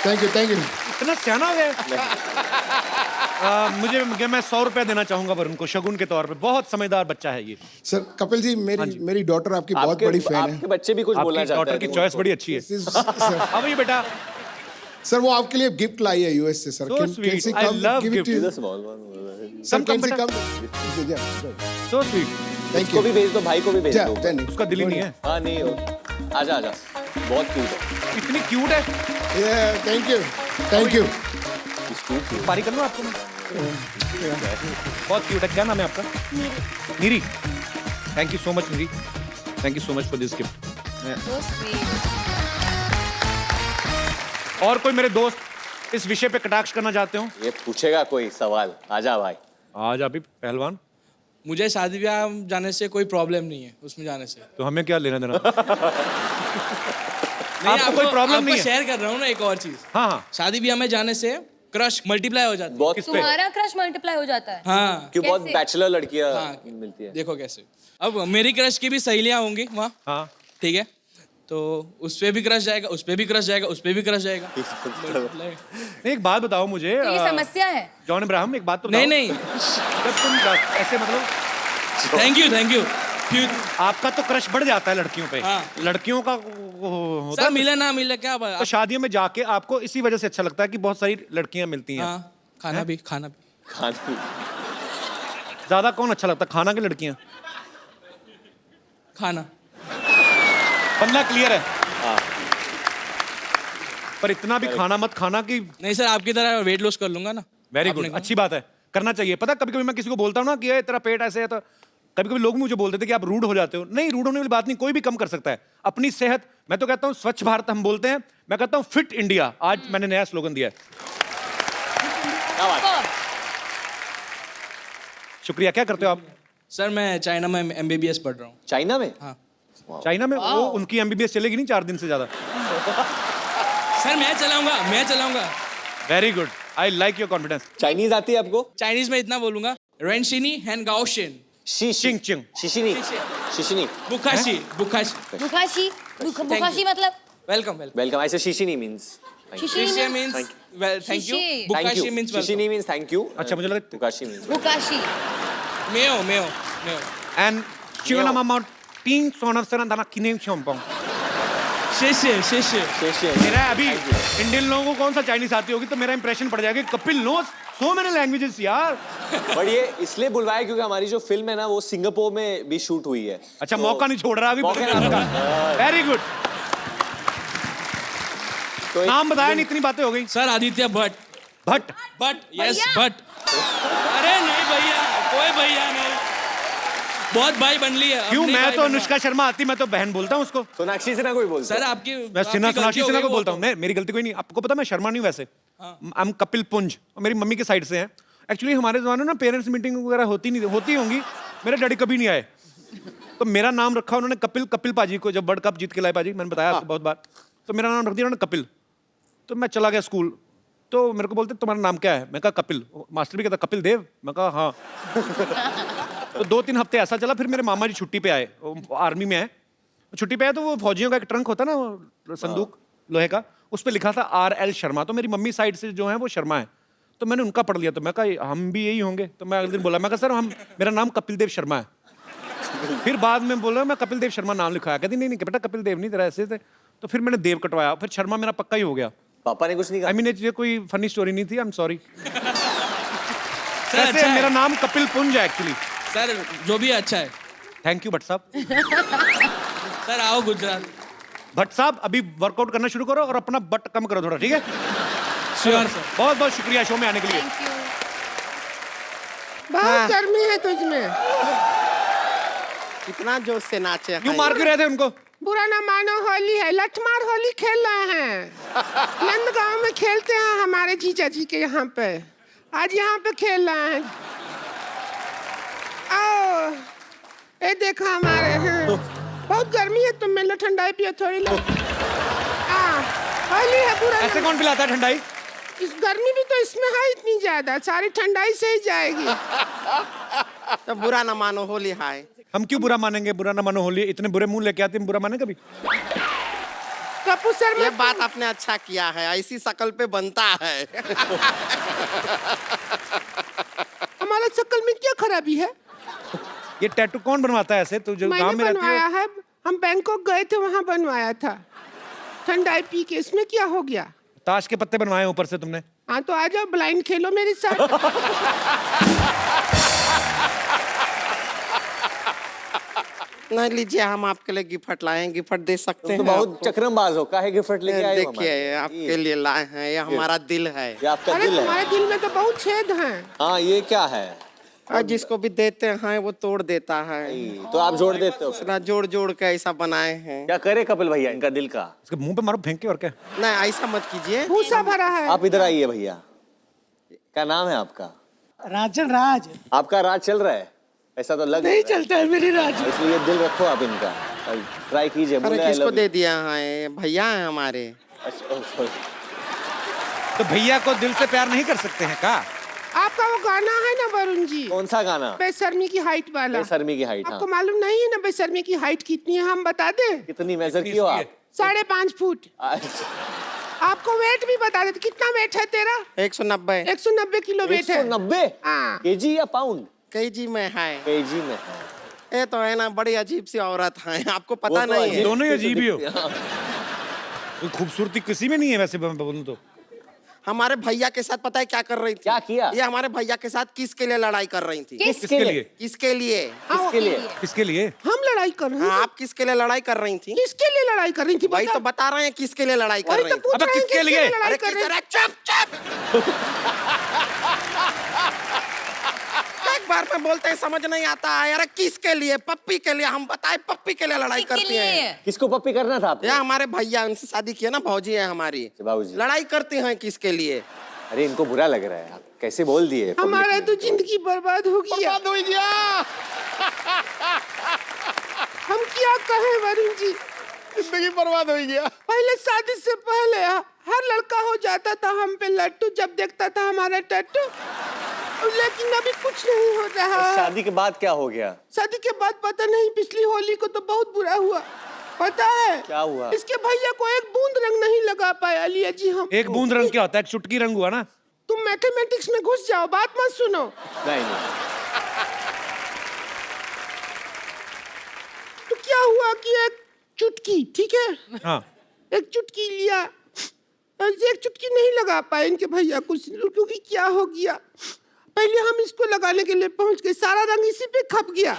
थैंक यू। इतना सियाना हो गया। मुझे मैं 100 रुपया देना चाहूंगा वरुण को शगुन के तौर पे, बहुत समझदार बच्चा है ये। सर कपिल जी, मेरी डॉटर आपकी बहुत बड़ी फैन है। आपके बच्चे भी कुछ बोलना चाहते हैं? डॉटर की चॉइस बड़ी अच्छी है। अब ये बेटा सर वो आपके लिए गिफ्ट लाई है यूएस से sir. So sweet. I love gift. Some so sweet. Thank you. भी भेज दो, भाई को भी भेज दो। उसका दिल ही नहीं है। हाँ नहीं हो, आजा आजा, बहुत क्यूट है। इतनी क्यूट है। Thank you. पारी कर लूं आपको मैं? बहुत क्यूट है। क्या नाम है आपका? Neeri. Thank you so much Neeri, thank you so much for this gift. So sweet. और कोई मेरे दोस्त इस विषय पे कटाक्ष करना चाहते हो? ये पूछेगा कोई सवाल, आजा भाई। आज अभी पहलवान, मुझे शादी ब्याह जाने से कोई प्रॉब्लम नहीं है, उसमें जाने से। तो हमें क्या लेना देना? नहीं, आपको कोई प्रॉब्लम नहीं है? शेयर कर रहा हूँ ना एक और चीज। हाँ हाँ, शादी ब्याह में जाने से क्रश मल्टीप्लाई हो जाता है। बहुत तुम्हारा क्रश मल्टीप्लाई हो जाता है? हाँ, क्यों, बहुत कैसे? बैचलर लड़कियां हाँ, मिलती है। देखो कैसे। अब मेरी क्रश की भी सहेलियां होंगी वहाँ, हाँ। ठीक है, तो उस पे भी क्रश जाएगा, उस पे भी क्रश जाएगा, उस पे भी क्रश जाएगा। नहीं, एक बात बताओ मुझे, तो ये समस्या है। जॉन इब्राहिम, एक बात तो नहीं बताओ। नहीं, जब तुम ऐसे मतलब, थैंक यू। आपका तो क्रश बढ़ जाता है लड़कियों पे। हाँ। लड़कियों का होता सर है। मिले ना मिले क्या बात। तो शादियों में जाके आपको इसी वजह से अच्छा लगता है कि बहुत सारी लड़कियां मिलती हैं। हाँ, खाना भी। ज्यादा कौन अच्छा लगता है, खाना की लड़कियां? खाना। बंदा क्लियर है। पर इतना भी खाना मत खाना कि। नहीं सर, आपकी तरह वेट लॉस कर लूंगा ना। वेरी आपने गुड, कहा। अच्छी बात है, करना चाहिए। पता कभी कभी मैं किसी को बोलता हूँ ना कि ये तेरा पेट ऐसे है, तो कभी कभी लोग मुझे बोलते थे कि आप रूड हो जाते हो। नहीं, रूड होने वाली बात नहीं, कोई भी कम कर सकता है अपनी सेहत। मैं तो कहता हूँ स्वच्छ भारत हम बोलते हैं, मैं कहता हूँ फिट इंडिया। आज मैंने नया स्लोगन दिया है। शुक्रिया। क्या करते हो आप? सर मैं चाइना में MBBS पढ़ रहा हूँ। चाइना में? हाँ। चाइना में? वो उनकी MBBS चलेगी नहीं 4 दिन से ज्यादा। सर मैं चलाऊंगा। Very good, I like your confidence. Chinese आती है आपको? चाइनीज में इतना बोलूंगा, रेनशिनी हैन गाओशिन, शिशिनी। बुखाशी। बुखाशी मतलब? Welcome. I say shishini means शिशी मींस थैंक यू, बुखाशी means shishini means thank you. अच्छा, मुझे लगा Bukashi means बुकाशी। मेयो। एंड चिकन मामा 3 सोना सना दाना किने चंपंग। शिशी। मेरा अभी इंडियन लोगों को कौन सा चाइनीज आती होगी, तो मेरा इंप्रेशन पड़ जाएगा। Kapil knows so many languages यार। बट ये इसलिए बुलवाया क्योंकि हमारी जो फिल्म है ना वो सिंगापुर में भी शूट हुई है। अच्छा, मौका नहीं छोड़ रहा अभी। Very good. नाम बताया नहीं, इतनी बातें हो गई। सर आदित्य भट्ट। यस भट्ट। अरे नहीं भैया, कोई भैया नहीं, बहुत भाई बन ली है। क्यों? मैं तो अनुष्का शर्मा आती, मैं तो बहन बोलता हूँ उसको। सोनाक्षी सिन्हा कोई बोलता सर आपकी मैं सोनाक्षी सिन्हा को बोलता हूँ। मैं, मेरी गलती कोई नहीं। आपको पता मैं शर्मा नहीं वैसे, आई एम कपिल पुंज, मेरी मम्मी के साइड से है। एक्चुअली हमारे जमाने में ना पेरेंट्स मीटिंग वगैरह होती होंगी, मेरे डैडी कभी नहीं आए, तो मेरा नाम रखा उन्होंने कपिल पाजी को। जब वर्ल्ड कप जीत के लाए पाजी, मैंने बताया आपको बहुत बार, तो मेरा नाम रख दिया उन्होंने कपिल। तो मैं चला गया स्कूल, तो मेरे को बोलते तुम्हारा नाम क्या है? मैं कहा कपिल। मास्टर भी कहता कपिल देव? मैं कहा हाँ। तो 2-3 हफ्ते ऐसा चला, फिर मेरे मामा जी छुट्टी पे आए, आर्मी में है। छुट्टी पे आए तो वो फौजियों का एक ट्रंक होता है ना, संदूक लोहे का, उस पर लिखा था RL शर्मा। तो मेरी मम्मी साइड से जो है वो शर्मा है, तो मैंने उनका पढ़ लिया। तो मैं कहा हम भी यही होंगे। तो मैं अगले दिन बोला, मैं कहा सर मेरा नाम कपिल देव शर्मा है। फिर बाद में बोला मैं कपिल देव शर्मा नाम लिखाया। कहती नहीं बेटा कपिल देव नहीं, तेरा ऐसे थे। तो फिर मैंने देव कटवाया, फिर शर्मा मेरा पक्का ही हो गया। पापा ने कुछ नहीं कहा? आई मीन ये कोई फनी स्टोरी नहीं थी, आई एम सॉरी। सर अच्छा मेरा नाम कपिल पुंज है एक्चुअली। सर जो भी अच्छा है। थैंक यू भट्ट साहब। सर आओ गुजरात। भट्ट साहब अभी वर्कआउट करना शुरू करो और अपना बट कम करो थोड़ा, ठीक है? Sure sir. बहुत बहुत शुक्रिया शो में आने के लिए। बहुत गर्मी है तुझमें, इतना जोश से नाचे। क्यों मार क्यों रहे थे उनको? बुरा ना मानो, होली है, लठमार होली खेल रहे हैं। नंदगांव में खेलते हैं हमारे जीजा जी के यहाँ पे, आज यहाँ पे खेल रहे हैं। आओ, ये देखो हमारे हैं। बहुत गर्मी है, तुम मिलो ठंडाई पियो थोड़ी लो। होली है, बुरा ऐसे कौन पिलाता है ठंडाई? इस गर्मी भी तो इसमें है इतनी ज्यादा, सारी ठंडाई से ही जाएगी। तो बुरा ना मानो, होली है। हम क्यों बुरा मानेंगे? बुरा ना मानो होली, इतने बुरे मुंह लेके आते हैं, बुरा माने कभी? कपूर सर, ये बात आपने अच्छा किया है, ऐसी शक्ल पे बनता है। हमारा शक्ल में क्या खराबी है? ये टैटू कौन बनवाता है ऐसे? तो जो गांव में रहती बनवाया है, हम बैंकॉक गए थे, वहाँ बनवाया था ठंडाई पी के। इसमें क्या हो गया? ताश के पत्ते बनवाए ऊपर से तुमने? हाँ तो आ जाओ, ब्लाइंड खेलो मेरे साथ। नहीं लीजिए, हम आपके लिए गिफ्ट लाए हैं, गिफ्ट दे सकते हैं। तो बहुत चक्रमबाज हो, काहे गिफ्ट लेके आए हो? देखिए आपके लिए लाए हैं, ये हमारा दिल है। ये आपका अरे दिल है? तुम्हारे दिल में तो बहुत छेद हैं। हाँ, ये क्या है? और जिसको भी देते हैं वो तोड़ देता है। तो आप जोड़ देते हो? इतना जोड़ जोड़ के ऐसा बनाए हैं। क्या करे कपिल भैया इनका दिल का? इसके मुंह पे मारो फेंक के, और क्या? नहीं ऐसा मत कीजिए। भूसा भरा है। आप इधर आइए भैया। क्या नाम है आपका? राजन राज। आपका राज चल रहा है? ऐसा तो लग नहीं चलता है मेरी राज। इसलिए दिल रखो आप इनका, ट्राई कीजिए। अरे किसको दे दिया है? भैया है हमारे। तो भैया को दिल से प्यार नहीं कर सकते हैं का? आपका वो गाना है ना वरुण जी, कौन सा गाना? बेशर्मी की हाइट वाला। बेशर्मी की हाइट। आपको मालूम नहीं है ना बेशर्मी की हाइट कितनी है? हम बता दें? कितनी मेजर की हो आप? 5.5 फुट। आपको वेट भी बता देते। कितना वेट है तेरा? 190। 190 किलो वेट है। 190? हाँ। केजी या पाउंड? केजी में है। केजी में है। ये तो है ना, बड़ी अजीब सी औरत है, आपको पता नहीं है। दोनों ही अजीब ही हो। कोई खूबसूरती किसी में नहीं है वैसे, मैं बोलूं तो। हमारे भैया के साथ पता है क्या कर रही थी? क्या किया? ये हमारे भैया के साथ किसके लिए लड़ाई कर रही थी? किसके लिए? किसके लिए? किसके लिए? किसके लिए? हम लड़ाई कर रहे हाँ, हैं। आप किसके लिए लड़ाई कर रही थी? किसके लिए लड़ाई कर रही थी? वही तो बता रहे हैं किसके लिए लड़ाई कर वही रही तो थी। पूछ अबे रहे हैं किसके लिए? लड़ाई अरे कर रही अरे चुप चुप। एक बार में बोलते हैं समझ नहीं आता है। अरे किसके लिए? पप्पी के लिए। हम बताए पप्पी के लिए लड़ाई करती हैं। किसको पप्पी करना था आपको? या हमारे भैया, उनसे शादी किया ना, भौजी है हमारी। बाबूजी। लड़ाई करती हैं किसके लिए? अरे इनको बुरा लग रहा है, आप कैसे बोल दिए? हमारा तो जिंदगी बर्बाद हो गया। हम क्या कहें वरुण जी? जिंदगी बर्बाद हो गया। पहले शादी से पहले हर लड़का हो जाता था हम पे लट्टू, जब देखता था हमारा टट्टू। लेकिन अभी कुछ नहीं हो रहा है। शादी के बाद क्या हो गया? शादी के बाद पता नहीं, पिछली होली को तो बहुत बुरा हुआ। पता है क्या हुआ? इसके भैया को एक बूंद रंग नहीं लगा पाया। लिया जी हम। एक बूंद रंग क्या होता है? एक चुटकी रंग हुआ ना। तुम मैथमेटिक्स में घुस जाओ, बात मत सुनो। नहीं। तो क्या हुआ कि एक चुटकी, ठीक है, हाँ। एक चुटकी लिया, एक चुटकी नहीं लगा पाए इनके भैया को, क्योंकि क्या हो गया, पहले हम इसको लगाने के लिए पहुंच गए, सारा रंग इसी पे खप गया,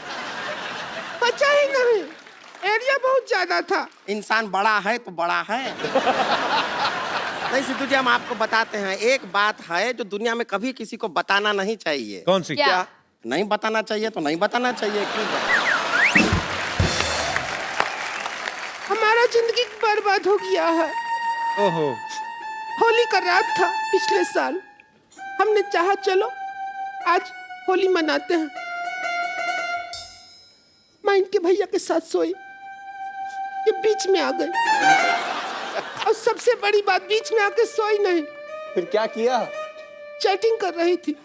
बचा ही नहीं। एरिया बहुत ज्यादा था। इंसान बड़ा है तो बड़ा है। नहीं सिद्धू जी, हम आपको बताते हैं, एक बात है जो दुनिया में कभी किसी को बताना नहीं चाहिए। कौन सी? क्या? नहीं बताना चाहिए तो नहीं बताना चाहिए। क्यों? हमारा जिंदगी बर्बाद हो गया है। ओहो। होली का रात था पिछले साल, हमने चाहा चलो आज होली मनाते हैं। मैं इनके भैया के साथ सोई, ये बीच में आ गई। और सबसे बड़ी बात, बीच में आके सोई नहीं, फिर क्या किया? चैटिंग कर रही थी।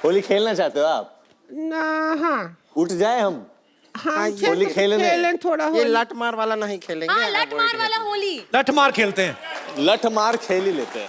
होली खेलना चाहते हो आप? ना हाँ उठ जाए हम? हाँ, होली खेलें थोड़ा ये होली। लठ मार वाला नहीं खेलेंगे। हाँ, लठ मार वाला होली। लठ मार खेलते हैं। लठ मार खेल ही लेते हैं।